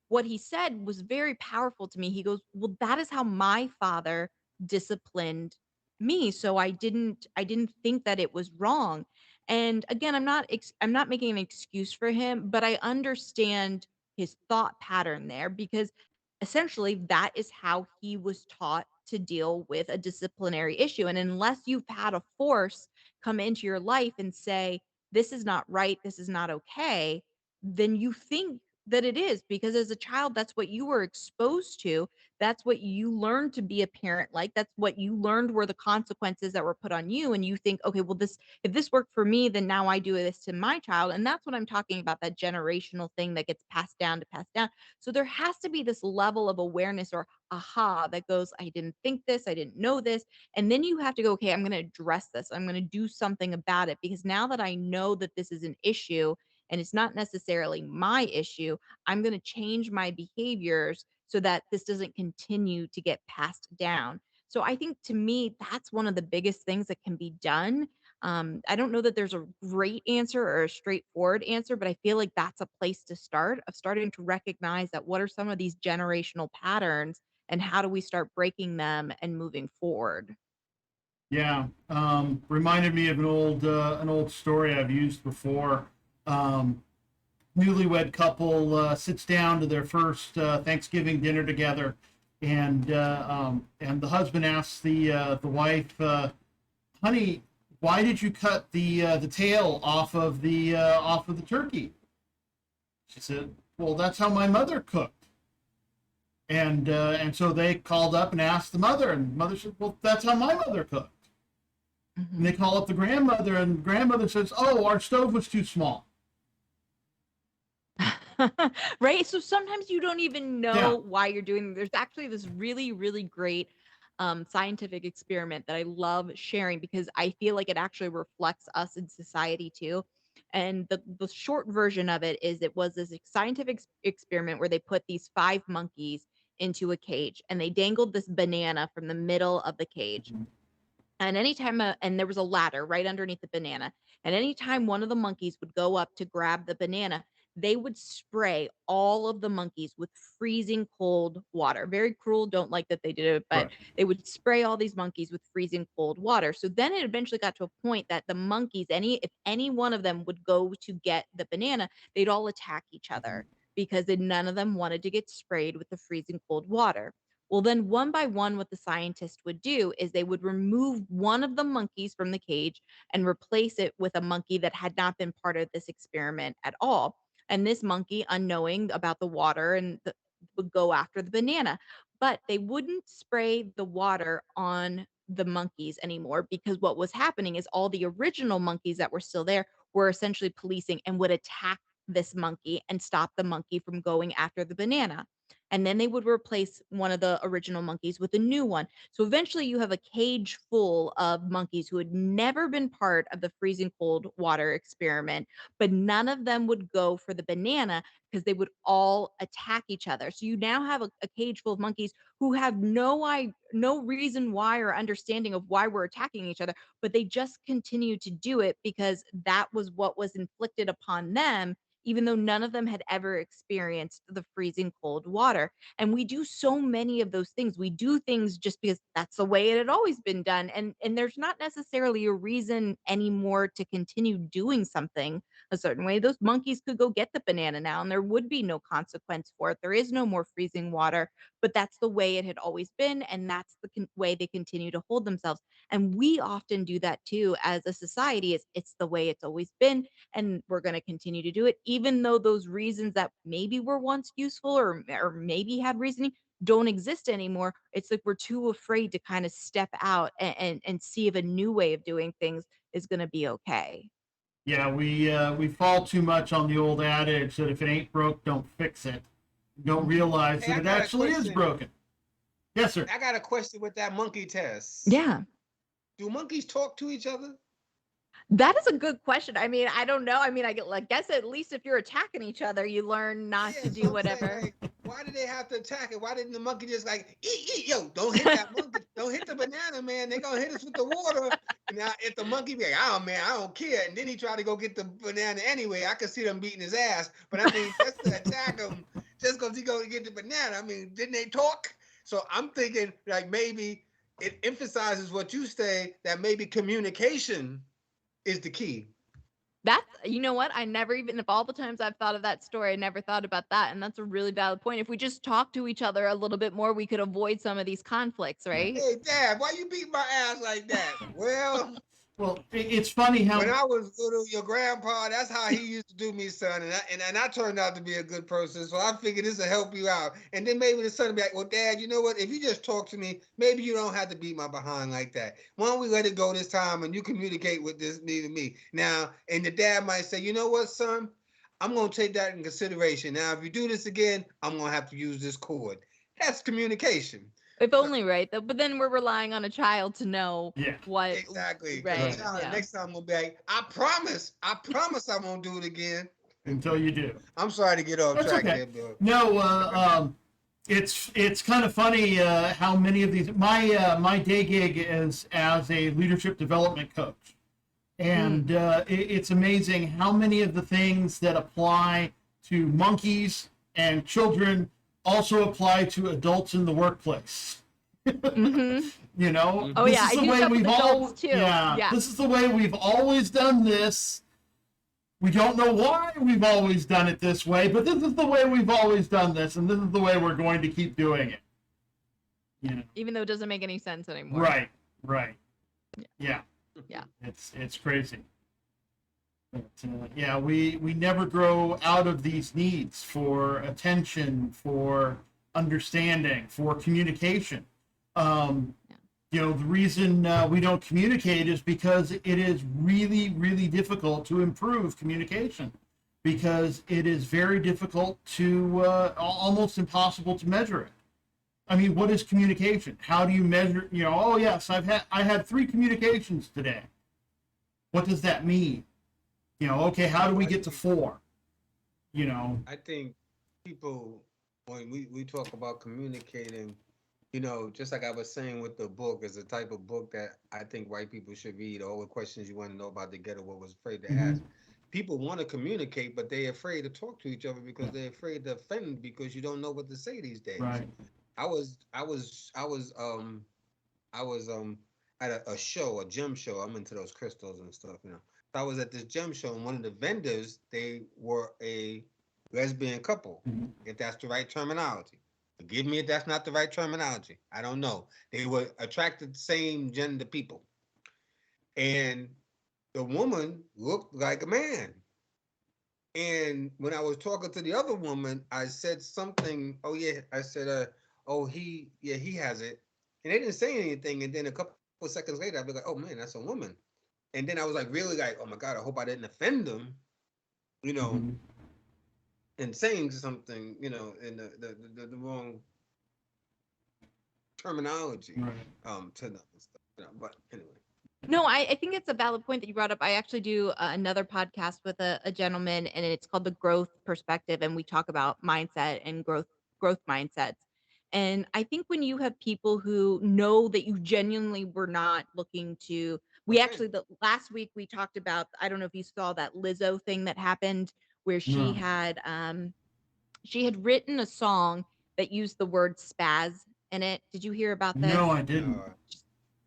what he said was very powerful to me. He goes, "Well, that is how my father disciplined me. So I didn't think that it was wrong." And again, I'm not making an excuse for him, but I understand his thought pattern there, because essentially that is how he was taught to deal with a disciplinary issue. And unless you've had a force come into your life and say, this is not right, this is not okay, then you think that it is, because as a child, that's what you were exposed to. That's what you learned to be a parent like. That's what you learned were the consequences that were put on you. And you think, okay, well, if this worked for me, then now I do this to my child. And that's what I'm talking about, that generational thing that gets passed down to pass down. So there has to be this level of awareness or aha that goes, I didn't think this, I didn't know this. And then you have to go, okay, I'm going to address this. I'm going to do something about it, because now that I know that this is an issue and it's not necessarily my issue, I'm going to change my behaviors so that this doesn't continue to get passed down. So I think, to me, that's one of the biggest things that can be done. I don't know that there's a great answer or a straightforward answer, but I feel like that's a place to start, of starting to recognize that what are some of these generational patterns and how do we start breaking them and moving forward. Yeah. Reminded me of an old story I've used before. Newlywed couple sits down to their first Thanksgiving dinner together, and the husband asks the wife, "Honey, why did you cut the tail off of the turkey?" She said, "Well, that's how my mother cooked." And so they called up and asked the mother, and the mother said, "Well, that's how my mother cooked." Mm-hmm. And they call up the grandmother, and the grandmother says, "Oh, our stove was too small." Right? So sometimes you don't even know why you're doing. There's actually this really, really great scientific experiment that I love sharing, because I feel like it actually reflects us in society too. And the short version of it is, it was this scientific experiment where they put these 5 monkeys into a cage, and they dangled this banana from the middle of the cage. And anytime, and there was a ladder right underneath the banana. And anytime one of the monkeys would go up to grab the banana, they would spray all of the monkeys with freezing cold water. Very cruel. Don't like that they did it, but Right. they would spray all these monkeys with freezing cold water. So then it eventually got to a point that the monkeys, if any one of them would go to get the banana, they'd all attack each other, because none of them wanted to get sprayed with the freezing cold water. Well, then one by one, what the scientists would do is they would remove one of the monkeys from the cage and replace it with a monkey that had not been part of this experiment at all. And this monkey, unknowing about the water, would go after the banana. But they wouldn't spray the water on the monkeys anymore, because what was happening is all the original monkeys that were still there were essentially policing and would attack this monkey and stop the monkey from going after the banana. and then they would replace one of the original monkeys with a new one. So eventually you have a cage full of monkeys who had never been part of the freezing cold water experiment, but none of them would go for the banana because they would all attack each other. So you now have a cage full of monkeys who have no reason why or understanding of why we're attacking each other, but they just continue to do it because that was what was inflicted upon them, even though none of them had ever experienced the freezing cold water. And we do so many of those things. We do things just because that's the way it had always been done. And there's not necessarily a reason anymore to continue doing something a certain way. Those monkeys could go get the banana now and there would be no consequence for it. There is no more freezing water, but that's the way it had always been. And that's the way they continue to hold themselves. And we often do that too as a society. It's the way it's always been, and we're going to continue to do it, even though those reasons that maybe were once useful or maybe had reasoning don't exist anymore. It's like we're too afraid to kind of step out and see if a new way of doing things is going to be okay. Yeah, we fall too much on the old adage that if it ain't broke, don't fix it. Don't realize that it actually is broken. Yes, sir. I got a question with that monkey test. Yeah. Do monkeys talk to each other? That is a good question. I mean, I don't know. I mean, I guess at least if you're attacking each other, you learn not to do whatever. Saying, like, why did they have to attack it? Why didn't the monkey just like, eat, yo, don't hit that monkey, don't hit the banana, man. They're gonna hit us with the water. Now, if the monkey be like, oh man, I don't care, and then he tried to go get the banana anyway, I could see them beating his ass. But I mean, just to attack him, just because he go to get the banana. I mean, didn't they talk? So I'm thinking like maybe it emphasizes what you say, that maybe communication is the key. That's, you know what? I never even, of all the times I've thought of that story, I never thought about that. And that's a really valid point. If we just talk to each other a little bit more, we could avoid some of these conflicts, right? Hey, Dad, why you beat my ass like that? Well, it's funny how when I was little, your grandpa, that's how he used to do me, son. And I turned out to be a good person. So I figured this will help you out. And then maybe the son will be like, well, Dad, you know what? If you just talk to me, maybe you don't have to beat my behind like that. Why don't we let it go this time and you communicate with this me to me? Now, and the dad might say, you know what, son? I'm going to take that in consideration. Now, if you do this again, I'm going to have to use this cord. That's communication. If only, right? But then we're relying on a child to know what. Exactly. Right. Next time we'll be like, I promise I won't do it again. Until you do. I'm sorry to get off track there, Bill. No, it's kind of funny how many of these. My day gig is as a leadership development coach, and it's amazing how many of the things that apply to monkeys and children also apply to adults in the workplace. Mm-hmm. You know, oh this yeah, is the way we've all too. Yeah, this is the way we've always done this. We don't know why we've always done it this way, but this is the way we've always done this, and this is the way we're going to keep doing it. You know? Even though it doesn't make any sense anymore. Right. Yeah. It's crazy. But we never grow out of these needs for attention, for understanding, for communication. You know, the reason we don't communicate is because it is really, really difficult to improve communication, because it is very difficult to, almost impossible to measure it. I mean, what is communication? How do you measure, you know, oh yes, I had 3 communications today. What does that mean? You know, okay, how do we get to 4? You know, I think people, when we talk about communicating, you know, just like I was saying with the book, is the type of book that I think white people should read. All the questions you want to know about the ghetto, what was afraid to ask. People want to communicate, but they're afraid to talk to each other because they're afraid to offend, because you don't know what to say these days. Right. I was at a show, a gem show. I'm into those crystals and stuff, you know. I was at this gem show, and one of the vendors, they were a lesbian couple, if that's the right terminology. Forgive me if that's not the right terminology. I don't know. They were attracted to same gender people. And the woman looked like a man. And when I was talking to the other woman, I said something, oh yeah, I said, he has it. And they didn't say anything. And then a couple of seconds later, I'd be like, oh man, that's a woman. And then I was like, really like, oh my God, I hope I didn't offend them, you know. and saying something, in the wrong terminology, to them and stuff. But anyway. No, I think it's a valid point that you brought up. I actually do another podcast with a gentleman, and it's called The Growth Perspective, and we talk about mindset and growth mindsets. And I think when you have people who know that you genuinely were not looking to, we actually last week we talked about, I don't know if you saw that Lizzo thing that happened where she had written a song that used the word spaz in it. Did you hear about this? No, I didn't.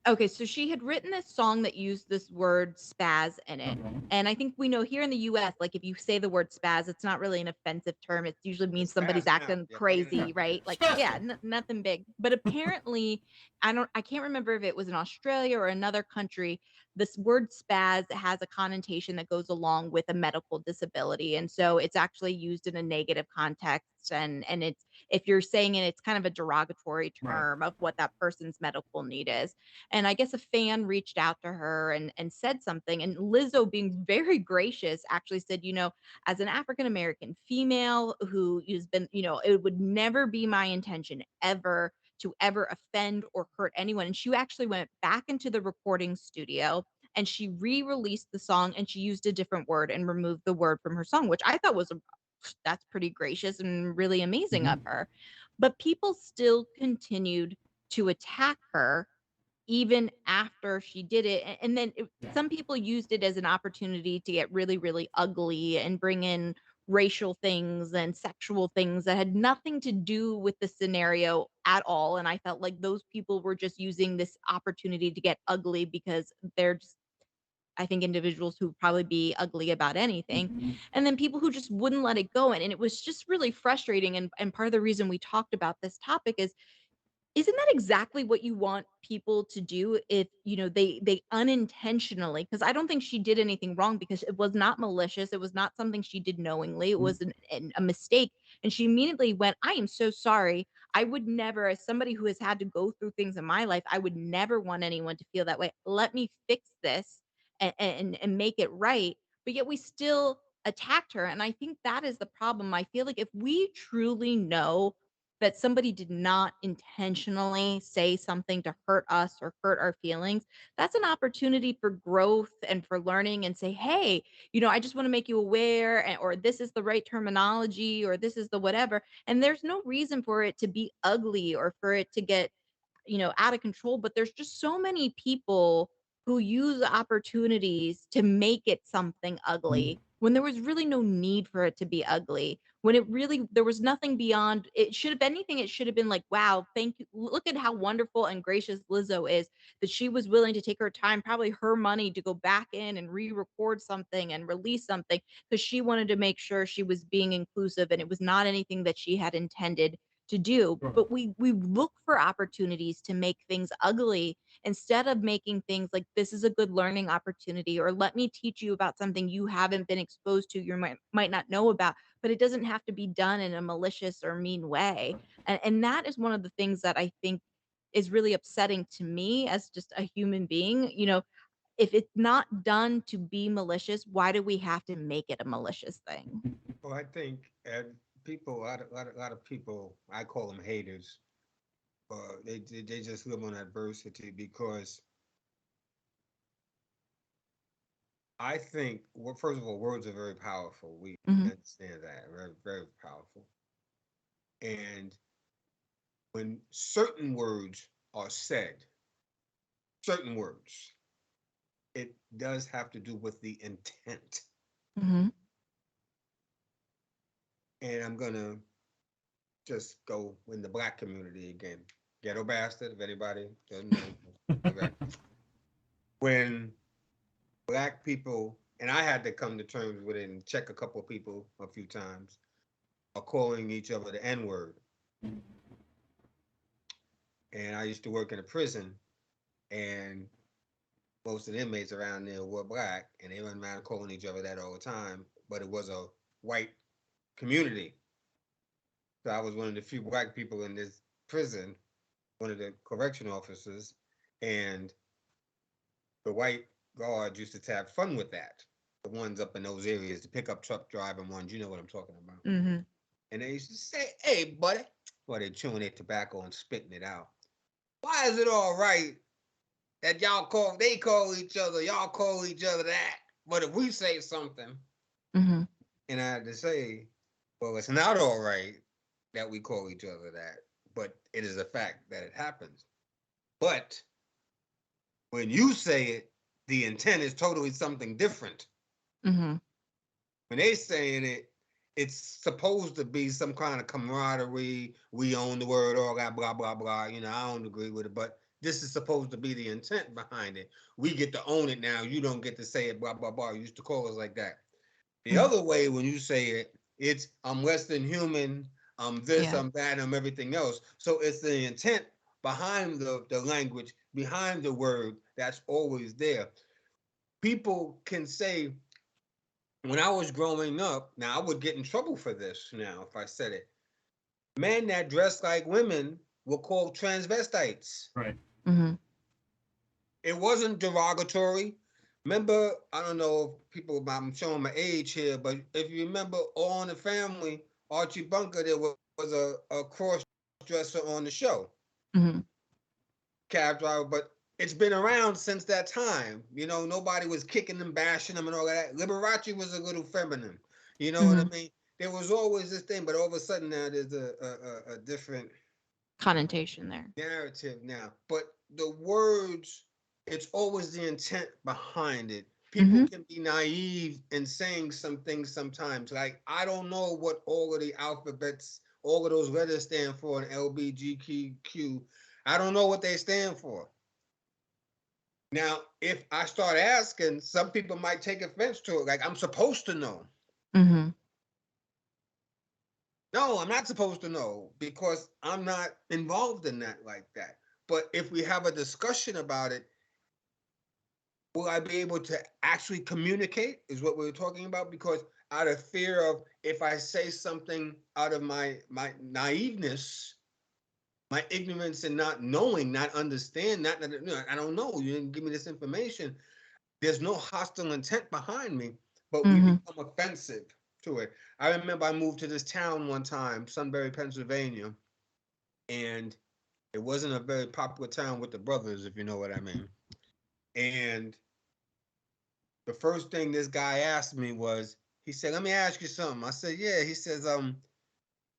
Okay, so she had written this song that used this word spaz in it. And I think we know here in the US, like if you say the word spaz, it's not really an offensive term. It usually means somebody's acting crazy, right? Like, yeah, nothing big. But apparently, I can't remember if it was in Australia or another country. This word spaz has a connotation that goes along with a medical disability. And so it's actually used in a negative context. And it's, if you're saying it, it's kind of a derogatory term of what that person's medical need is. And I guess a fan reached out to her and said something. And Lizzo, being very gracious, actually said, as an African-American female who has been, it would never be my intention ever to ever offend or hurt anyone. And she actually went back into the recording studio and she re-released the song and she used a different word and removed the word from her song, which I thought was that's pretty gracious and really amazing of her. But people still continued to attack her even after she did it. And then some people used it as an opportunity to get really, really ugly and bring in racial things and sexual things that had nothing to do with the scenario at all. And I felt like those people were just using this opportunity to get ugly because they're just, I think, individuals who would probably be ugly about anything. And then people who just wouldn't let it go. And it was just really frustrating. And part of the reason we talked about this topic is, isn't that exactly what you want people to do if, they unintentionally, because I don't think she did anything wrong because it was not malicious. It was not something she did knowingly. It was a mistake. And she immediately went, I am so sorry. I would never, as somebody who has had to go through things in my life, I would never want anyone to feel that way. Let me fix this and make it right. But yet we still attacked her. And I think that is the problem. I feel like if we truly know that somebody did not intentionally say something to hurt us or hurt our feelings, that's an opportunity for growth and for learning and say, hey, I just want to make you aware, or this is the right terminology, or this is the whatever. And there's no reason for it to be ugly or for it to get, out of control. But there's just so many people who use opportunities to make it something ugly when there was really no need for it to be ugly. When there was nothing beyond, it should have been anything. It should have been like, wow, thank you. Look at how wonderful and gracious Lizzo is that she was willing to take her time, probably her money, to go back in and re-record something and release something because she wanted to make sure she was being inclusive and it was not anything that she had intended to do. But we look for opportunities to make things ugly instead of making things like, this is a good learning opportunity, or let me teach you about something you haven't been exposed to, you might not know about. But it doesn't have to be done in a malicious or mean way. And that is one of the things that I think is really upsetting to me as just a human being. If it's not done to be malicious, why do we have to make it a malicious thing? Well, I think people, a lot of people, I call them haters. They just live on adversity because I think, well, first of all, words are very powerful. We understand that, very, very powerful. And when certain words are said, certain words, it does have to do with the intent. And I'm gonna just go in the Black community again. Ghetto Bastard, if anybody doesn't know. When Black people, and I had to come to terms with it and check a couple of people a few times, are calling each other the N-word. And I used to work in a prison, and most of the inmates around there were Black, and they wouldn't mind calling each other that all the time, but it was a white community. So I was one of the few Black people in this prison, one of the correction officers, and the white guards used to have fun with that. the ones up in those areas, the pickup truck driving ones. You know what I'm talking about. Mm-hmm. And they used to say, "Hey, buddy," well, they're chewing their tobacco and spitting it out. Why is it all right that they call each other, y'all call each other that, but if we say something, Mm-hmm. and I had to say, well, it's not all right that we call each other that, but it is a fact that it happens. But when you say it, the intent is totally something different. Mm-hmm. When they saying it, it's supposed to be some kind of camaraderie. We own the word, all that, blah, blah, blah. You know, I don't agree with it, but this is supposed to be the intent behind it. We get to own it now. You don't get to say it, blah, blah, blah. You used to call us like that. The other way, when you say it, it's I'm less than human, I'm this, Yeah. I'm that, I'm everything else. So it's the intent behind the language, behind the word that's always there. People can say, when I was growing up, now I would get in trouble for this now if I said it. Men that dress like women were called transvestites. Right. Mm-hmm. It wasn't derogatory. Remember, I don't know if people, I'm showing my age here, but if you remember All in the Family, Archie Bunker, there was a cross dresser on the show, Mm-hmm. cab driver, but it's been around since that time. You know, nobody was kicking them, bashing them, and all that. Liberace was a little feminine. You know what I Mm-hmm. mean? There was always this thing, but all of a sudden now there's a different Connotation there. narrative now. But the words, it's always the intent behind it. People Mm-hmm. can be naive in saying some things sometimes. Like, I don't know what all of the alphabets, all of those letters stand for in LBGQ. I don't know what they stand for. Now, if I start asking, some people might take offense to it. Like, I'm supposed to know. Mm-hmm. No, I'm not supposed to know because I'm not involved in that like that. But if we have a discussion about it, will I be able to actually communicate? Is what we were talking about. Because out of fear of, if I say something out of my naiveness, my ignorance, and not knowing, not understand, not I don't know. You didn't give me this information. There's no hostile intent behind me, but we Mm-hmm. become offensive to it. I remember I moved to this town one time, Sunbury, Pennsylvania, and it wasn't a very popular town with the brothers, if you know what I mean. And the first thing this guy asked me was, he said, "Let me ask you something." I said, "Yeah." He says,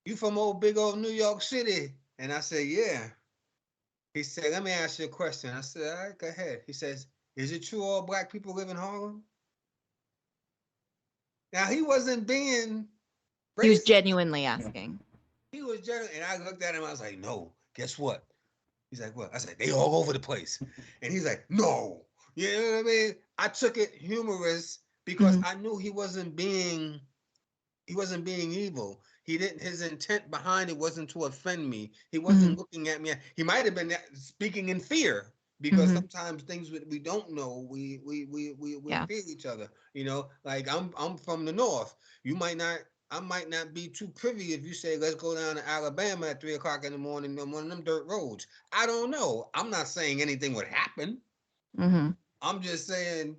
"You from big old New York City?" And I said, "Yeah." He said, "Let me ask you a question." I said, "All right, go ahead." He says, "Is it true all black people live in Harlem?" Now, he wasn't being He was racist. genuinely asking. He was general, and I looked at him. I was like, "No, guess what?" He's like, "What?" I said, "They all over the place." And he's like, "No." You know what I mean? I took it humorous because Mm-hmm. I knew he wasn't being evil. He didn't, his intent behind it wasn't to offend me. He Mm-hmm. wasn't looking at me. He might have been speaking in fear because Mm-hmm. sometimes things we don't know, we Yeah. fear each other. You know, like I'm from the north. You might not. I might not be too privy if you say, let's go down to Alabama at 3 o'clock in the morning on one of them dirt roads. I don't know. I'm not saying anything would happen. Mm-hmm. I'm just saying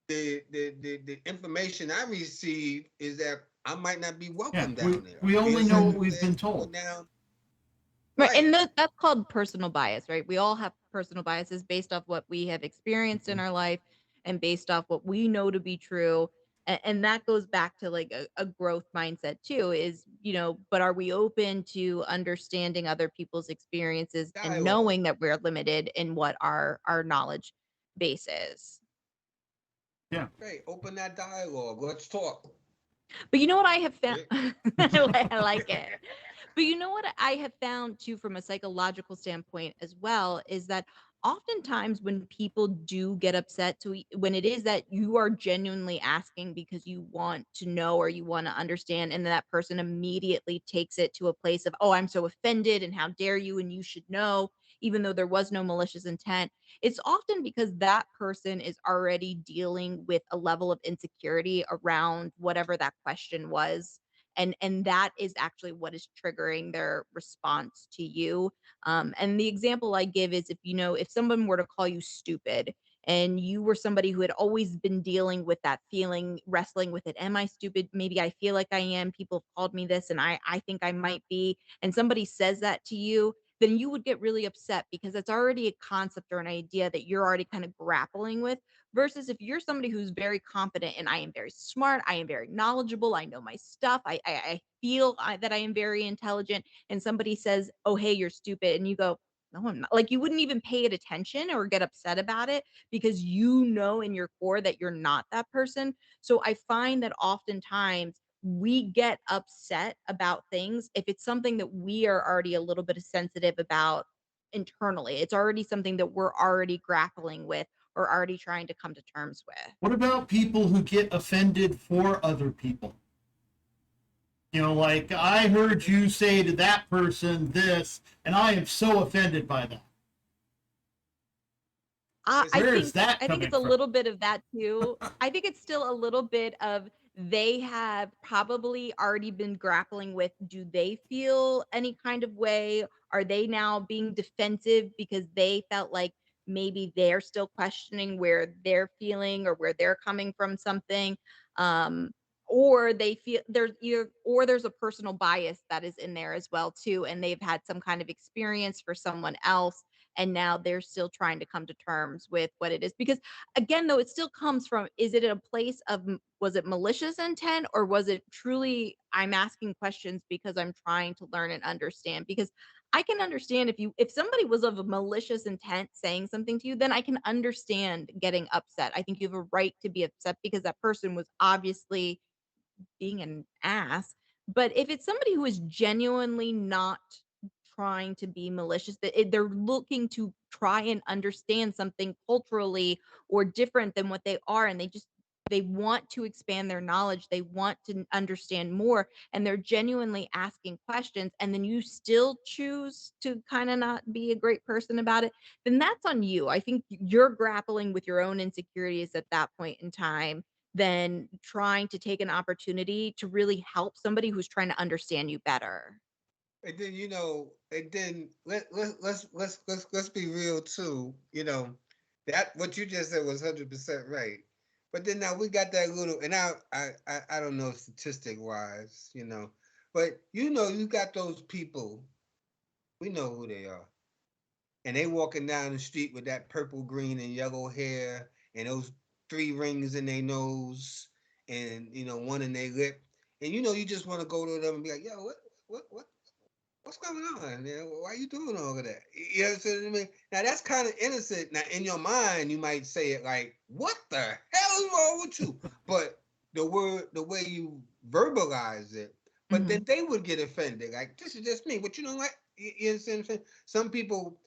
the information I receive is that I might not be Yeah, welcome we down there. we Feel only know what we've been circumstance going told. down. Right. Right. And that's called personal bias, right? We all have personal biases based off what we have experienced in our life and based off what we know to be true. And that goes back to like a growth mindset too, is, but are we open to understanding other people's experiences and Dialogue. knowing that we're limited in what our knowledge base is? Yeah. Hey, open that dialogue. Let's talk. But you know what I have found? Yeah. I like it. But you know what I have found too, from a psychological standpoint as well, is that oftentimes when people do get upset, when it is that you are genuinely asking because you want to know or you want to understand, and that person immediately takes it to a place of, oh, I'm so offended and how dare you and you should know, even though there was no malicious intent. It's often because that person is already dealing with a level of insecurity around whatever that question was, and that is actually what is triggering their response to you. And the example I give is, if someone were to call you stupid, and you were somebody who had always been dealing with that feeling, wrestling with it. Am I stupid? Maybe I feel like I am. People have called me this, and I think I might be. And somebody says that to you, then you would get really upset because it's already a concept or an idea that you're already kind of grappling with. Versus if you're somebody who's very confident and I am very smart, I am very knowledgeable, I know my stuff, I feel that I am very intelligent, and somebody says, "Oh, hey, you're stupid," and you go, "No, I'm not." Like you wouldn't even pay it attention or get upset about it because you know in your core that you're not that person. So I find that oftentimes we get upset about things if it's something that we are already a little bit sensitive about internally. It's already something that we're already grappling with or already trying to come to terms with. What about people who get offended for other people? Like I heard you say to that person this, and I am so offended by that. Where is that I think coming it's a from? little bit of that too. I think it's still a little bit of they have probably already been grappling with, do they feel any kind of way? Are they now being defensive because they felt like maybe they're still questioning where they're feeling or where they're coming from something? Um, or they feel there's a personal bias that is in there as well too, and they've had some kind of experience for someone else, and now they're still trying to come to terms with what it is. Because again, though, it still comes from, is it a place of was it malicious intent, or was it truly I'm asking questions because I'm trying to learn and understand? Because I can understand if somebody was of a malicious intent saying something to you, then I can understand getting upset. I think you have a right to be upset because that person was obviously being an ass. But if it's somebody who is genuinely not trying to be malicious, they're looking to try and understand something culturally or different than what they are, and they want to expand their knowledge, they want to understand more, and they're genuinely asking questions, and then you still choose to kind of not be a great person about it, then that's on you. I think you're grappling with your own insecurities at that point in time than trying to take an opportunity to really help somebody who's trying to understand you better. And then and then let's be real too. That what you just said was 100% right. But then now we got that little, and I don't know statistic wise, but you got those people. We know who they are, and they walking down the street with that purple, green, and yellow hair, and those three rings in their nose, and one in their lip, and you just want to go to them and be like, yo, what what's going on? Why are you doing all of that? You know what I mean? Now that's kind of innocent. Now in your mind, you might say it like, "What the hell is wrong with you?" But the way you verbalize it, but then Mhm. they would get offended. Like, this is just me. But you know what? You understand what I'm saying? Some people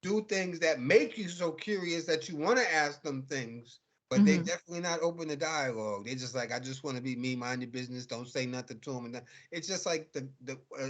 do things that make you so curious that you want to ask them things, but they Mhm. definitely not open to dialogue. They just like, I just want to be me, mind your business, don't say nothing to them. And it's just like the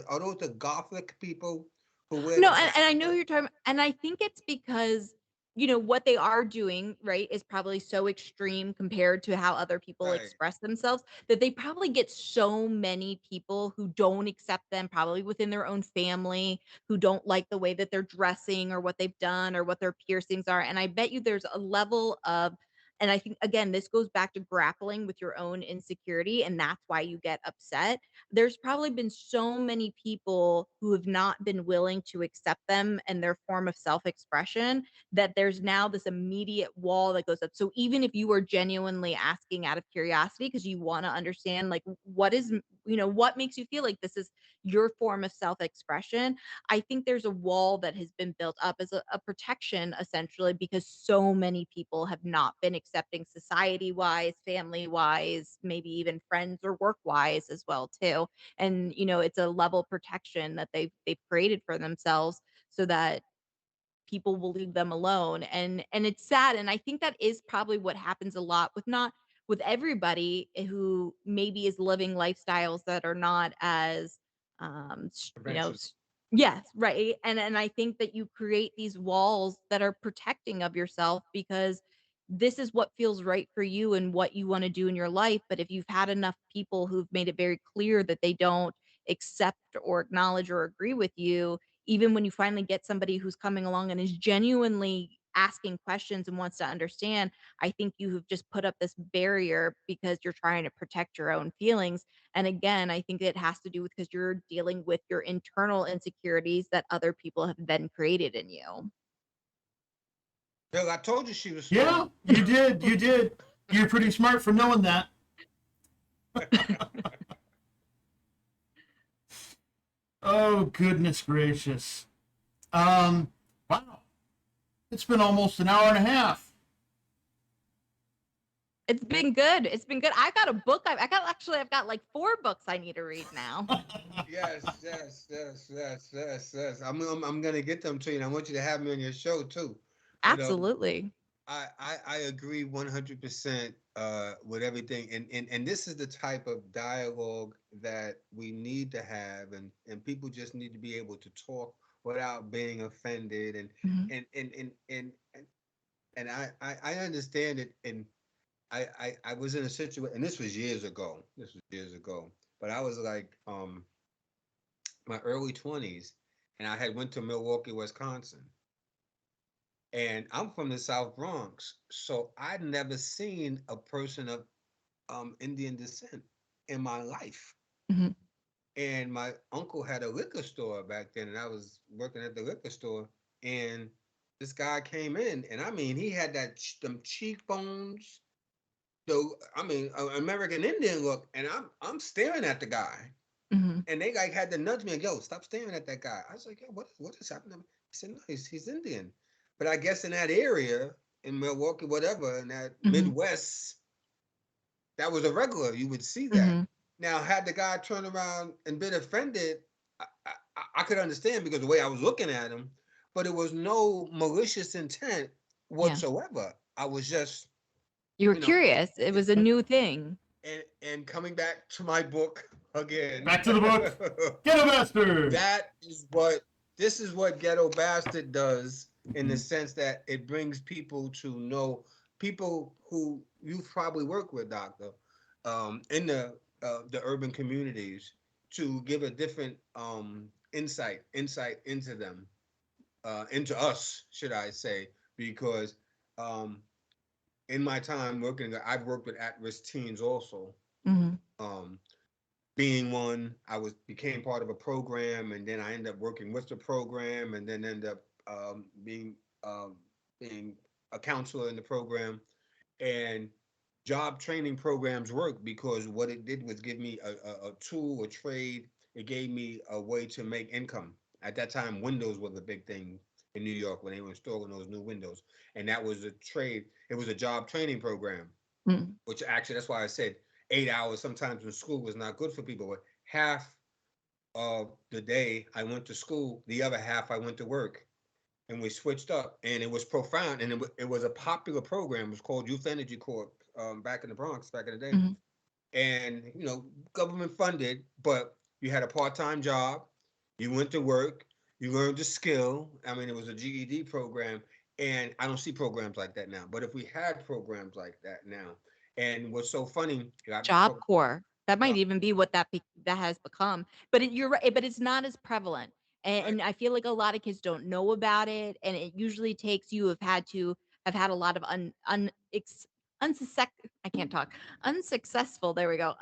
are those the gothic people who wear No, the and I know who you're talking about, and I think it's because, what they are doing, right, is probably so extreme compared to how other people right, express themselves that they probably get so many people who don't accept them, probably within their own family, who don't like the way that they're dressing or what they've done or what their piercings are. And I bet you there's a level of, and I think again, this goes back to grappling with your own insecurity, and that's why you get upset. There's probably been so many people who have not been willing to accept them and their form of self-expression that there's now this immediate wall that goes up. So even if you are genuinely asking out of curiosity because you want to understand, like, what makes you feel like this is your form of self-expression, I think there's a wall that has been built up as a protection, essentially, because so many people have not been accepting society wise, family wise, maybe even friends or work wise as well too. And it's a level protection that they've created for themselves so that people will leave them alone. And it's sad, and I think that is probably what happens a lot with, not with everybody who maybe is living lifestyles that are not as conventional. yes, right. And I think that you create these walls that are protecting of yourself because this is what feels right for you and what you want to do in your life. But if you've had enough people who've made it very clear that they don't accept or acknowledge or agree with you, even when you finally get somebody who's coming along and is genuinely asking questions and wants to understand, I think you have just put up this barrier because you're trying to protect your own feelings. And again, I think it has to do with because you're dealing with your internal insecurities that other people have then created in you. Bill, I told you she was smart. Yeah, you did. You did. You're pretty smart for knowing that. Oh, goodness gracious. Wow. It's been almost an hour and a half. It's been good. It's been good. I got a book. I've got like 4 books I need to read now. Yes. I'm gonna get them to you, and I want you to have me on your show too. Absolutely. I agree 100% with everything, and this is the type of dialogue that we need to have, and people just need to be able to talk without being offended, and I understand it, and I was in a situation, and this was years ago. But I was like my early 20s, and I had went to Milwaukee, Wisconsin. And I'm from the South Bronx, so I'd never seen a person of Indian descent in my life. Mm-hmm. And my uncle had a liquor store back then, and I was working at the liquor store. And this guy came in, and I mean, he had them cheekbones, American Indian look. And I'm staring at the guy, and they like had to nudge me, and yo, stop staring at that guy. I was like, yo, what is happening? He said, no, he's Indian. But I guess in that area, in Milwaukee, whatever, in that Midwest, that was a regular. You would see that. Now, had the guy turned around and been offended, I could understand because the way I was looking at him, but it was no malicious intent whatsoever. Yeah. I was just... You were curious. It was a new thing. And coming back to my book again. Back to the book. Ghetto Bastard. This is what Ghetto Bastard does, in the sense that it brings people to know people who you've probably worked with, Doctor, in the urban communities, to give a different insight into them, into us, should I say, because in my time working, I've worked with at-risk teens also. Being one, I became part of a program, and then I ended up working with the program, and then ended up being a counselor in the program. And job training programs work because what it did was give me a tool, a trade. It gave me a way to make income. At that time, windows was a big thing in New York when they were installing those new windows, and that was a trade. It was a job training program, which actually, that's why I said 8 hours sometimes in school was not good for people. But half of the day I went to school, the other half I went to work, and we switched up, and it was profound, and it was a popular program. It was called Youth Energy Corps, back in the Bronx, back in the day. And government funded, but you had a part-time job, you went to work, you learned a skill. I mean, it was a GED program, and I don't see programs like that now. But if we had programs like that now, and what's so funny, Job Corps, that might even be what that has become. But you're right, but it's not as prevalent. And I feel like a lot of kids don't know about it, and it usually takes you have had a lot of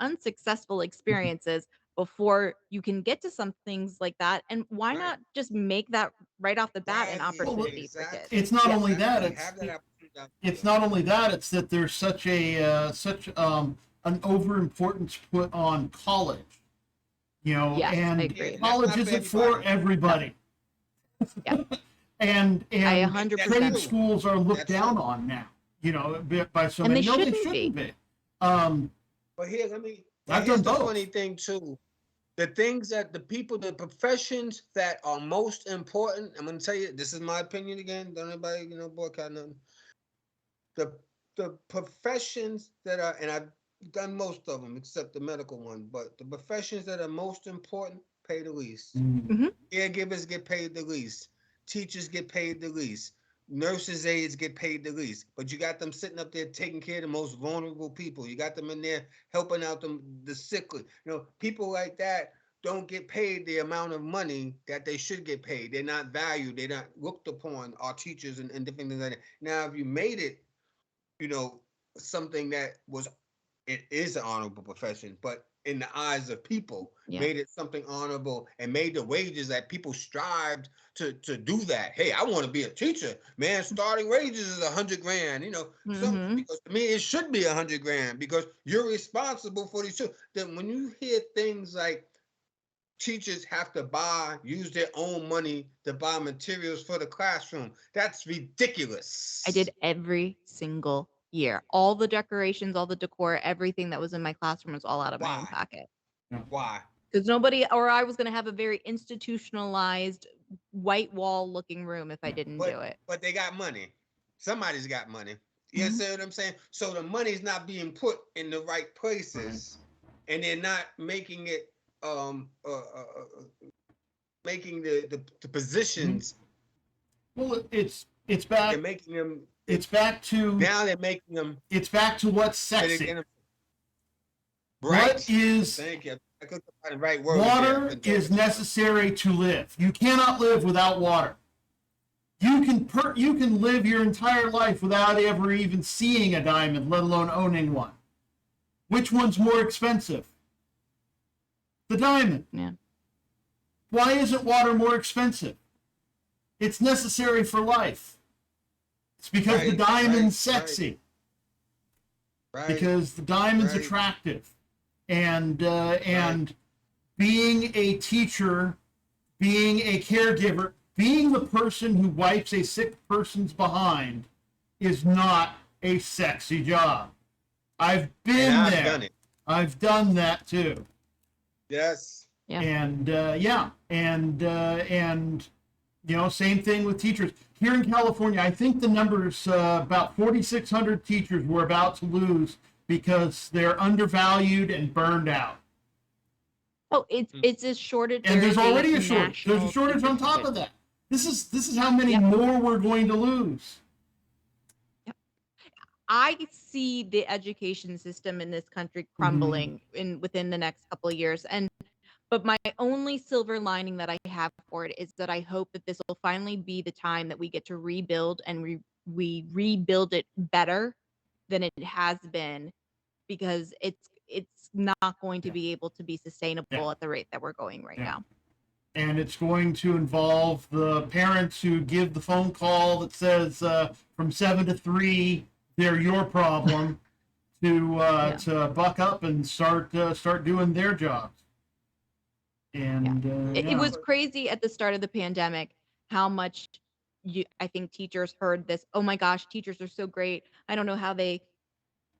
unsuccessful experiences before you can get to some things like that. And why not just make that right off the bat an opportunity for kids? It's not only that, it's not only that, it's that there's such an overimportance put on college. Yes, and college isn't for everybody. Yeah. and I 100% trade schools are looked down on now, by so many. No, they shouldn't be. But here's the funny thing too. The things that the professions that are most important, I'm going to tell you, this is my opinion again. Don't anybody, boycott nothing. The professions that are, and I've done most of them except the medical one, but the professions that are most important pay the least. Caregivers get paid the least. Teachers get paid the least. Nurses' aides get paid the least. But you got them sitting up there taking care of the most vulnerable people. You got them in there helping out the sickly. People like that don't get paid the amount of money that they should get paid. They're not valued. They're not looked upon, our teachers and different things like that. Now, if you made it, something that it is an honorable profession, but in the eyes of people, made it something honorable and made the wages that people strived to do that. Hey, I want to be a teacher, man. Starting wages is $100 grand, because to me it should be $100 grand because you're responsible for these children. Then when you hear things like teachers have to use their own money to buy materials for the classroom, that's ridiculous. I did every single year. All the decorations, all the decor, everything that was in my classroom was all out of my own pocket. Why? Because I was going to have a very institutionalized white wall looking room if I didn't do it. But they got money. Somebody's got money. You understand what I'm saying? So the money's not being put in the right places, and they're not making it making the positions. Well, it's back. They're making them. It's back to now. They're making them. It's back to what's sexy. Right. What is? Thank you. I couldn't find the right word. Water is necessary to live. You cannot live without water. You can live your entire life without ever even seeing a diamond, let alone owning one. Which one's more expensive? The diamond. Yeah. Why isn't water more expensive? It's necessary for life. It's because the diamond's sexy. Right. Because the diamond's attractive. And being a teacher, being a caregiver, being the person who wipes a sick person's behind is not a sexy job. I've been there. Done it. I've done that too. Yes. Yeah. And same thing with teachers. Here in California, I think the number's about 4,600 teachers we're about to lose because they're undervalued and burned out. Oh, it's a shortage. And there's already a shortage. There's a shortage on top of that. This is how many more we're going to lose. I see the education system in this country crumbling within the next couple of years. But my only silver lining that I have for it is that I hope that this will finally be the time that we get to rebuild and we rebuild it better than it has been, because it's not going to be able to be sustainable at the rate that we're going right now. And it's going to involve the parents who give the phone call that says from 7 to 3, they're your problem, to buck up and start doing their jobs. And it was crazy at the start of the pandemic how much I think teachers heard this. Oh my gosh, teachers are so great. I don't know how they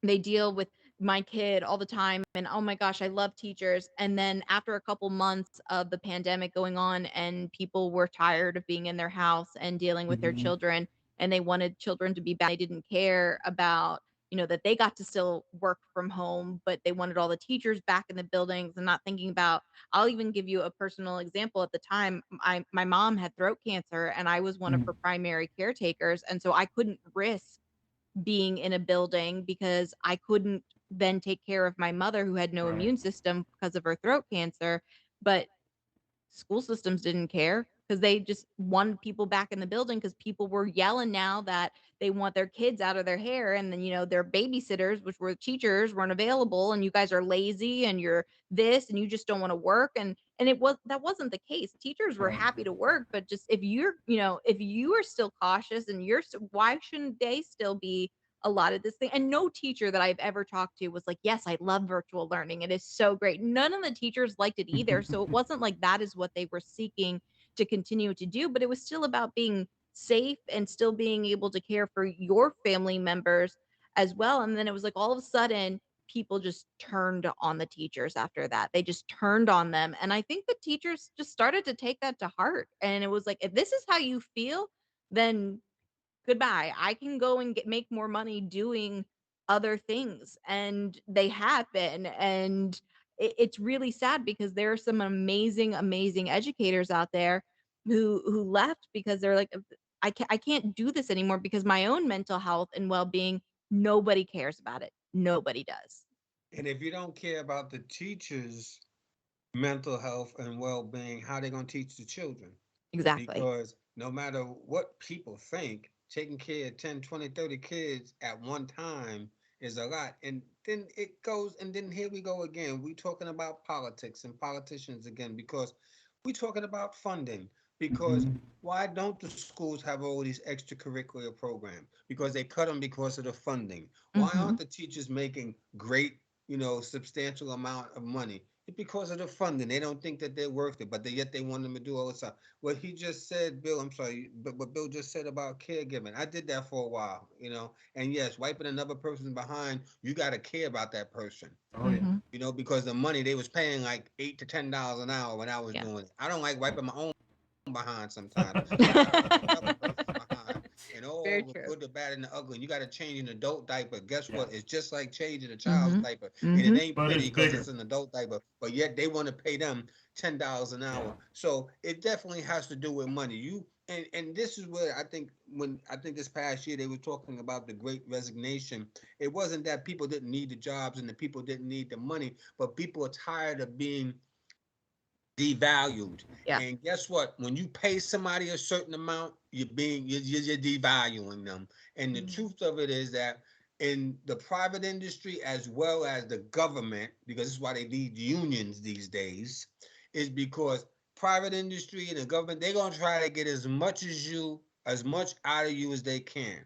deal with my kid all the time, and oh my gosh, I love teachers. And then after a couple months of the pandemic going on and people were tired of being in their house and dealing with their children, and they wanted children to be back, they didn't care about that they got to still work from home, but they wanted all the teachers back in the buildings, and not thinking about, I'll even give you a personal example. At the time, my mom had throat cancer and I was one of her primary caretakers. And so I couldn't risk being in a building because I couldn't then take care of my mother who had no immune system because of her throat cancer. But school systems didn't care because they just wanted people back in the building, because people were yelling now that they want their kids out of their hair, and then their babysitters, which were teachers, weren't available, and you guys are lazy and you're this and you just don't want to work. And that wasn't the case. Teachers were happy to work, but just if you are still cautious and why shouldn't they still be a lot of this thing? And no teacher that I've ever talked to was like, yes, I love virtual learning, it is so great. None of the teachers liked it either. So it wasn't like that is what they were seeking to continue to do, but it was still about being safe and still being able to care for your family members as well. And then it was like all of a sudden people just turned on the teachers after that. They just turned on them. And I think the teachers just started to take that to heart. And it was like, if this is how you feel, then goodbye. I can go and make more money doing other things. And they have been. And it's really sad because there are some amazing, amazing educators out there who left because they're like, I can't do this anymore because my own mental health and well-being, nobody cares about it. Nobody does. And if you don't care about the teachers, mental health and well-being, how they going to teach the children? Exactly. Because no matter what people think, taking care of 10, 20, 30 kids at one time is a lot. And then it goes, and then here we go again. We talking about politics and politicians again, because we talking about funding. Because Mm-hmm. why don't the schools have all these extracurricular programs? Because they cut them because of the funding. Why Hmm. aren't the teachers making great, substantial amount of money? It's because of the funding. They don't think that they're worth it, but yet they want them to do all the time. What he just said, Bill, I'm sorry, but what Bill just said about caregiving, I did that for a while, and yes, wiping another person behind, you got to care about that person, Oh yeah. Hmm. because the money they was paying like $8 to $10 an hour when I was Yeah. doing it. I don't like wiping my own behind sometimes. I like wiping another person's behind. And Very all the true. good, the bad, and the ugly. And you got to change an adult diaper. Guess Yeah. what? It's just like changing a child's Hmm. diaper. And it Hmm. ain't But pretty it's because bigger. it's an adult diaper. But yet they want to pay them $10 an Yeah. hour. So it definitely has to do with money. And this is where I think this past year they were talking about the great resignation. It wasn't that people didn't need the jobs and the people didn't need the money, but people are tired of being devalued. Yeah. And guess what? When you pay somebody a certain amount, you're devaluing them. And the Mhm. truth of it is that in the private industry as well as the government, because this is why they need unions these days, is because private industry and the government, they're gonna try to get as much out of you as they can.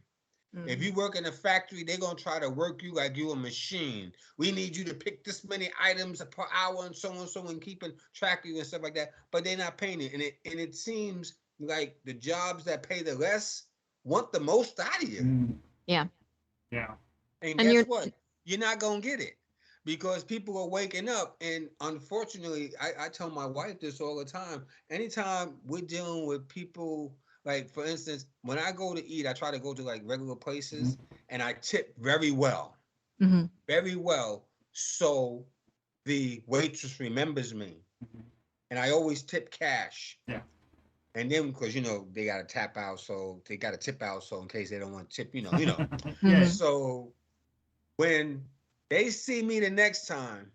If you Mhm. work in a factory, they're gonna try to work you like you a machine. We need you to pick this many items per hour and so on, so on, keeping track of you and stuff like that. But they're not paying it, and it seems like the jobs that pay the less want the most out of you. Mm, Yeah. yeah. And And guess you're what? You're not gonna get it because people are waking up. And unfortunately, I tell my wife this all the time. Anytime we're dealing with people, like for instance, when I go to eat, I try to go to like regular Mhm. places and I tip very well, Mhm. very well. So the waitress remembers me. Mhm. And I always tip cash. Yeah. And then because they gotta tap out, so they gotta tip out, so in case they don't want to tip. Yeah. Mhm. So when they see me the next time,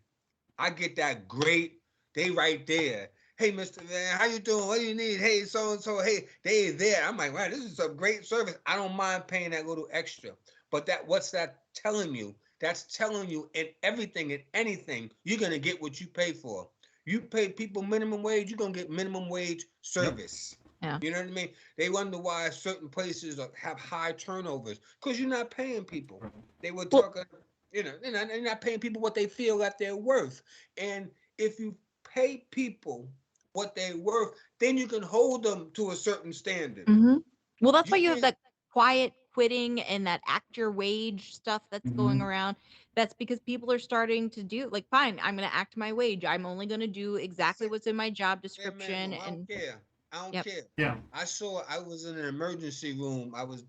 I get that great. They right there. Hey, Mr. Van, how you doing? What do you need? Hey, so and so. Hey, they there. I'm like, wow, this is a great service. I don't mind paying that little extra. But what's that telling you? That's telling you in everything and anything, you're gonna get what you pay for. You pay people minimum wage, you're gonna get minimum wage Yep. service. Yeah. You know what I mean? They wonder why certain places have high turnovers because you're not paying people. They were Well, talking, they're not paying people what they feel that they're worth. And if you pay people what they're worth, then you can hold them to a certain standard. mhm. Well, that's You why you have can't. that quiet quitting and that act your wage stuff that's going Mhm. around. That's because people are starting to do like, fine, I'm going to act my wage. I'm only going to do exactly Sit what's in my job there, description. ma'am. I don't And care. I don't yep. care. Yeah. I was in an emergency room. I was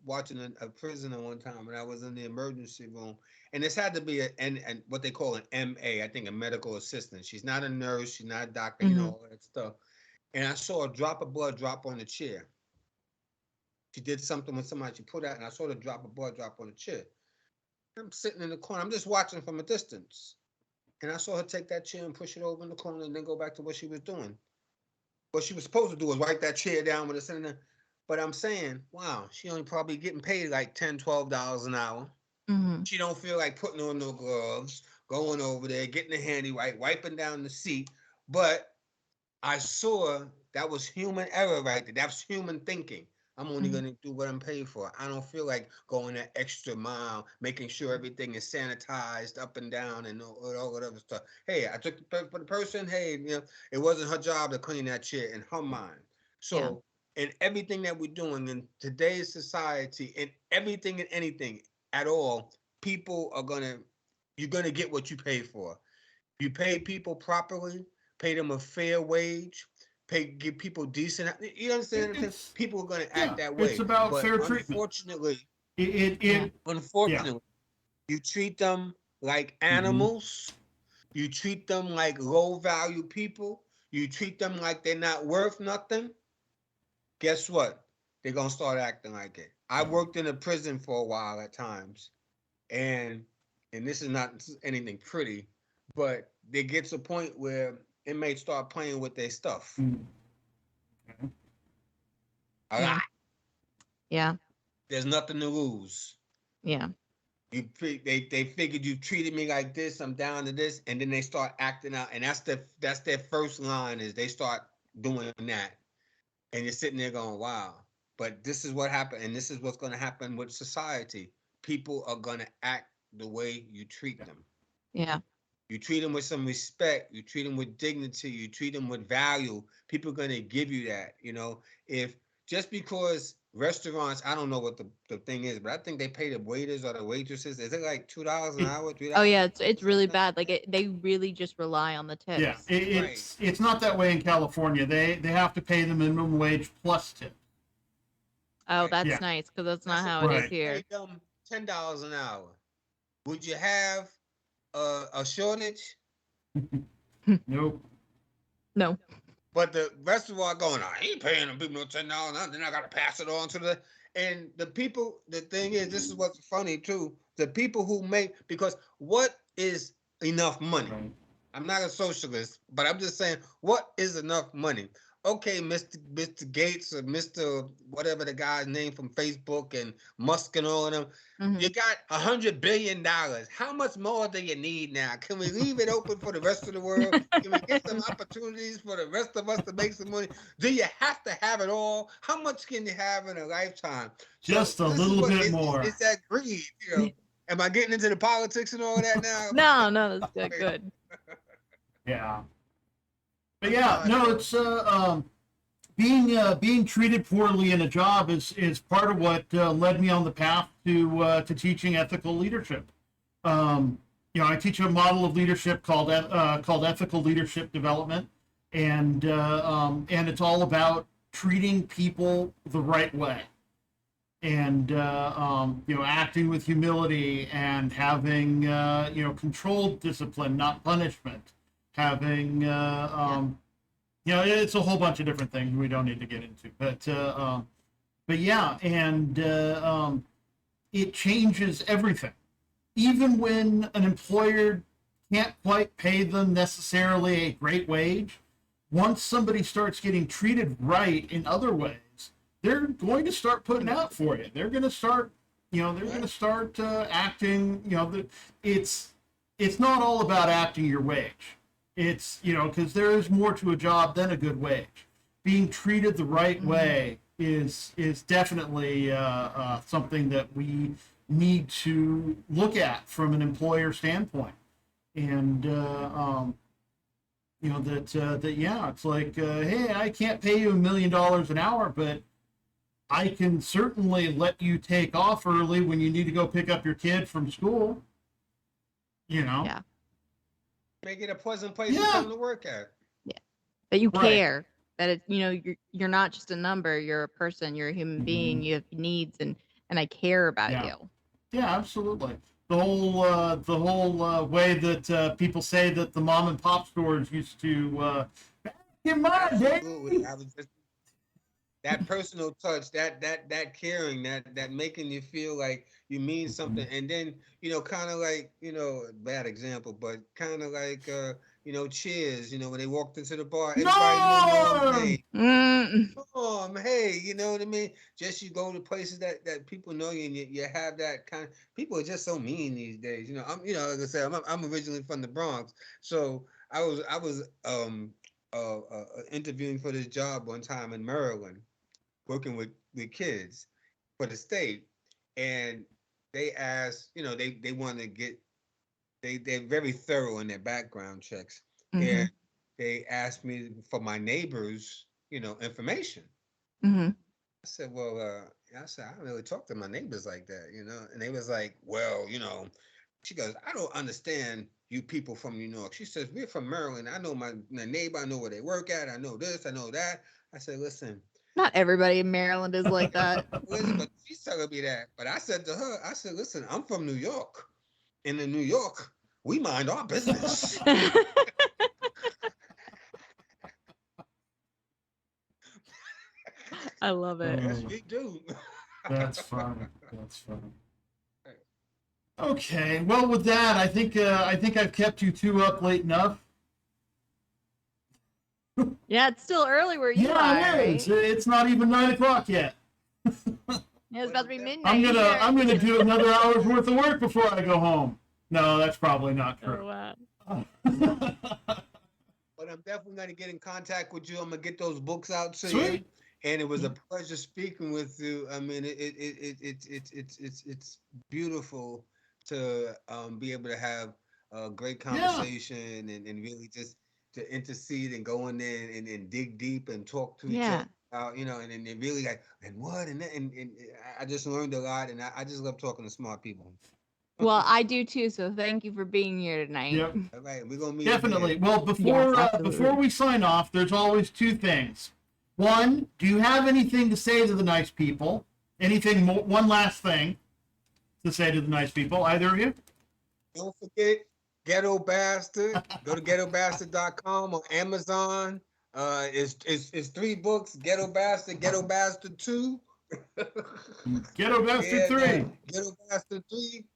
watching a prisoner one time, and I was in the emergency room. And this had to be and what they call an MA, I think a medical assistant. She's not a nurse. She's not a doctor. Hmm. All that stuff. And I saw a drop of blood drop on the chair. She did something with somebody. She put out, and I saw the drop of blood drop on the chair. I'm sitting in the corner. I'm just watching from a distance, and I saw her take that chair and push it over in the corner, and then go back to what she was doing. What she was supposed to do was wipe that chair down with a sitting. But I'm saying, wow, she only probably getting paid like $10, $12 an hour. Hmm. She don't feel like putting on no gloves, going over there, getting the handy wipe, wiping down the seat. But I saw that was human error right there. That's human thinking. I'm only Hmm. gonna do what I'm paid for. I don't feel like going that extra mile, making sure everything is sanitized up and down and all that other stuff. Hey, I took for the person. Hey, it wasn't her job to clean that chair in her mind. Yeah. So in everything that we're doing in today's society, in everything and anything at all, people are you're gonna get what you pay for. You pay people properly, pay them a fair wage, give people decent. You understand what I'm saying? It's People are going to act yeah. that It's way, about but fair treatment. It yeah. unfortunately, you treat them like Mhm. animals. You treat them like low value people. You treat them like they're not worth nothing. Guess what? They're gonna start acting like it. I worked in a prison for a while at times, and this is not anything pretty, but there gets a point where inmates start playing with their stuff. Okay. A lot. Yeah. There's nothing to lose. Yeah. They figured you treated me like this, I'm down to this, and then they start acting out, and that's their first line is they start doing that, and you're sitting there going, wow. But this is what happened, and this is what's going to happen with society. People are going to act the way you treat them. Yeah. You treat them with some respect. You treat them with dignity. You treat them with value. People are going to give you that. You know, if just because restaurants, I don't know what the thing is, but I think they pay the waiters or the waitresses. Is it like $2 an hour? $3? Oh yeah, it's really bad. Like they really just rely on the tips. Yeah, it's not that way in California. They have to pay the minimum wage plus tip. Oh, that's nice because that's not how it is here. Pay them $10 an hour. Would you have a shortage? Nope. No. But the restaurant going, I ain't paying them people no $10. Then I gotta pass it on to the people. The thing is, this is what's funny too. The people who make, because what is enough money? Right. I'm not a socialist, but I'm just saying, what is enough money? Okay, Mr. Gates or Mr. whatever the guy's name from Facebook and Musk and all of them, you got $100 billion. How much more do you need now? Can we leave it open for the rest of the world? Can we get some opportunities for the rest of us to make some money? Do you have to have it all? How much can you have in a lifetime? Just a little bit more. It's that greed, you know. Am I getting into the politics and all that now? No, that's good. Yeah. But yeah, no, it's being treated poorly in a job is part of what led me on the path to teaching ethical leadership. I teach a model of leadership called ethical leadership development, and it's all about treating people the right way, and acting with humility and having controlled discipline, not punishment. Having it's a whole bunch of different things we don't need to get into, but yeah, and it changes everything. Even when an employer can't quite pay them necessarily a great wage, once somebody starts getting treated right in other ways, they're going to start putting out for you. They're going to start acting. It's not all about acting your wage. It's, because there is more to a job than a good wage. Being treated the right way is definitely something that we need to look at from an employer standpoint. And, it's like, hey, I can't pay you $1 million an hour, but I can certainly let you take off early when you need to go pick up your kid from school. Yeah. Make it a pleasant place to come to work at. Yeah, that you care, that it's you're not just a number. You're a person. You're a human being. You have needs, and I care about you. Yeah, absolutely. The whole way that people say that the mom and pop stores used to back in my day. That personal touch, that caring, that making you feel like you mean something, and then kind of like bad example, but kind of like Cheers, when they walked into the bar, everybody knew, hey, you know what I mean? Just you go to places that people know you, and you have that kind of, people are just so mean these days. I'm like I said, I'm originally from the Bronx, so I was interviewing for this job one time in Maryland, working with kids for the state, and they asked, they want to get, they're very thorough in their background checks, and they asked me for my neighbors, information. I said, well, I don't really talk to my neighbors like that, and they was like, well, she goes, I don't understand you people from New York. She says, we're from Maryland. I know my neighbor. I know where they work at. I know this. I know that. I said, listen. Not everybody in Maryland is like that. But she's telling me that. But I said to her, I said, listen, I'm from New York. And in New York, we mind our business. I love it. Yes, we do. That's funny. Okay, well, with that, I think I've kept you two up late enough. Yeah, it's still early where you are. Yeah, it is. Right? It's not even 9 o'clock yet. Yeah, it's about to be midnight. I'm gonna do another hour's worth of work before I go home. No, that's probably not true. Oh, wow. But I'm definitely going to get in contact with you. I'm going to get those books out to Sweet. you. And it was a pleasure speaking with you. I mean, it's beautiful to be able to have a great conversation and really just to intercede and go in there and dig deep and talk to each other. And really like, and what? And I just learned a lot. And I just love talking to smart people. Well, I do too. So thank you for being here tonight. Yep. All right, we're gonna meet Definitely. again. Well, Yes, before we sign off, there's always two things. One, do you have anything to say to the nice people? Anything? One last thing to say to the nice people, either of you? Don't forget Ghetto Bastard. Go to ghettobastard.com or Amazon. It's 3 books: Ghetto Bastard, Ghetto Bastard 2, Ghetto Bastard 3. Ghetto Bastard 3.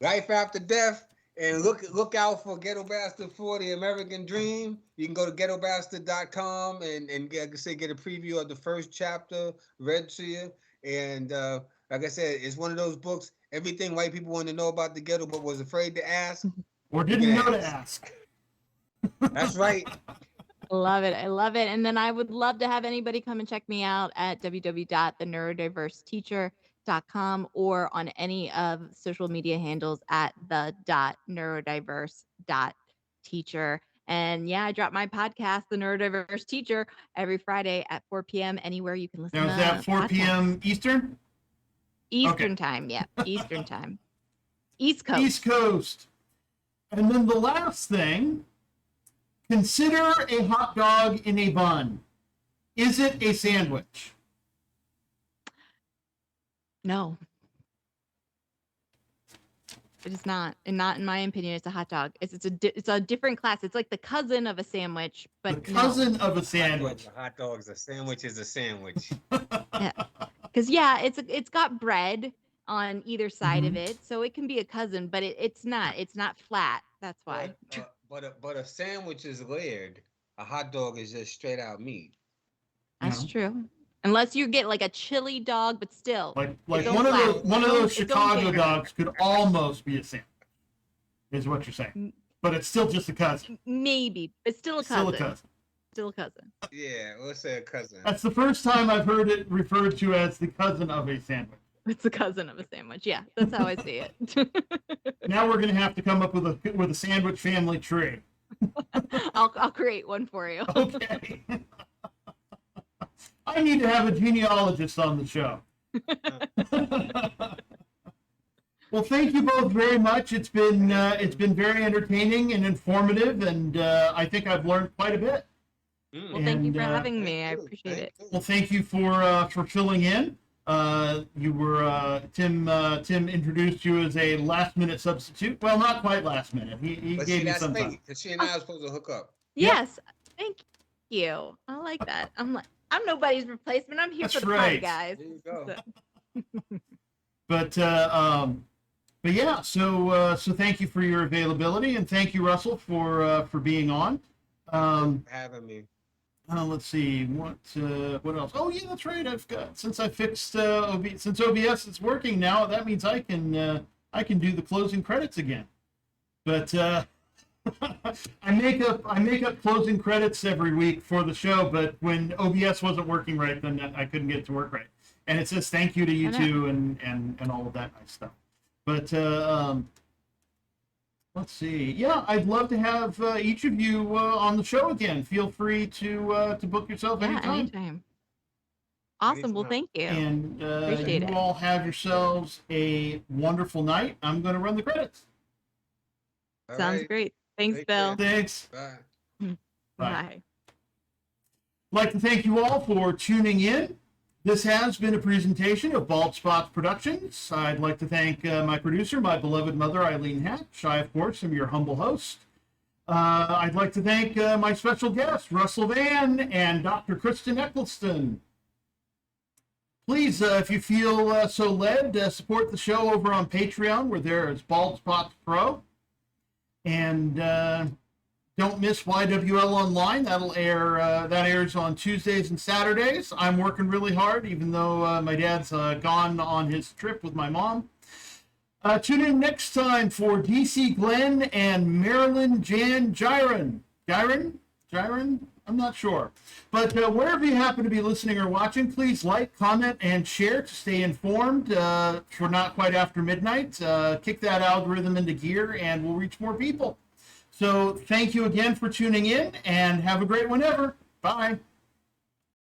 Life After Death, and look out for Ghetto Bastard 4, The American Dream. You can go to ghettobastard.com and like I say, get a preview of the first chapter read to you. And like I said, it's one of those books, everything white people want to know about the ghetto but was afraid to ask. Or didn't know to ask. That's right. Love it. I love it. And then I would love to have anybody come and check me out at www.theneurodiverseteacher.com or on any of social media handles at the.neurodiverse.teacher. And yeah, I drop my podcast, The Neurodiverse Teacher, every Friday at 4 p.m. anywhere you can listen to. Now, is that 4 p.m. Eastern? Eastern time, yeah. Eastern time. East Coast. East Coast. And then the last thing, consider a hot dog in a bun. Is it a sandwich? No. It is not. And not in my opinion, it's a hot dog. It's a different class. It's like the cousin of a sandwich, but the cousin of a sandwich. Hot dog's a sandwich is a sandwich. Yeah. Because it's got bread on either side of it, so it can be a cousin, but it's not flat. That's why. But a sandwich is layered. A hot dog is just straight out meat. That's true. Unless you get like a chili dog, but still. Like one of those Chicago dogs could almost be a sandwich, is what you're saying. But it's still just a cousin. Maybe. It's still a cousin. Still a cousin. Yeah, let's say a cousin. That's the first time I've heard it referred to as the cousin of a sandwich. It's the cousin of a sandwich. Yeah, that's how I see it. Now we're gonna have to come up with a sandwich family tree. I'll create one for you. Okay. I need to have a genealogist on the show. Well, thank you both very much. It's been very entertaining and informative, and I think I've learned quite a bit. Well, thank you for having me. I appreciate it. Well, thank you for filling in. You were Tim introduced you as a last minute substitute. Well, not quite last minute. He gave you some time. Because she and I are supposed to hook up. Yes, thank you. I like that. I'm nobody's replacement. I'm here for the party, guys. There you go. But yeah, so thank you for your availability, and thank you, Russell, for being on. Having me. Let's see what else. Oh yeah, that's right. I've got since I fixed since OBS is working now. That means I can do the closing credits again. But I make up closing credits every week for the show. But when OBS wasn't working right, then I couldn't get it to work right. And it says thank you to you two and all of that nice stuff. But let's see. Yeah, I'd love to have each of you on the show again. Feel free to book yourself anytime. Awesome. Well, thank you. And appreciate you all have yourselves a wonderful night. I'm going to run the credits. Sounds great. Thanks, Bill. Thanks. Bye. Bye. I'd like to thank you all for tuning in. This has been a presentation of Bald Spots Productions. I'd like to thank my producer, my beloved mother, Eileen Hatch. I, of course, am your humble host. I'd like to thank my special guests, Russell Vann and Dr. Kristen Eccleston. Please, if you feel so led, support the show over on Patreon. We're there as Bald Spots Pro. And Don't miss YWL Online. That'll air. That airs on Tuesdays and Saturdays. I'm working really hard, even though my dad's gone on his trip with my mom. Tune in next time for DC Glenn and Marilyn Jan Gyron. Gyron? I'm not sure. But wherever you happen to be listening or watching, please like, comment, and share to stay informed for Not Quite After Midnight. Kick that algorithm into gear, and we'll reach more people. So thank you again for tuning in, and have a great one ever. Bye.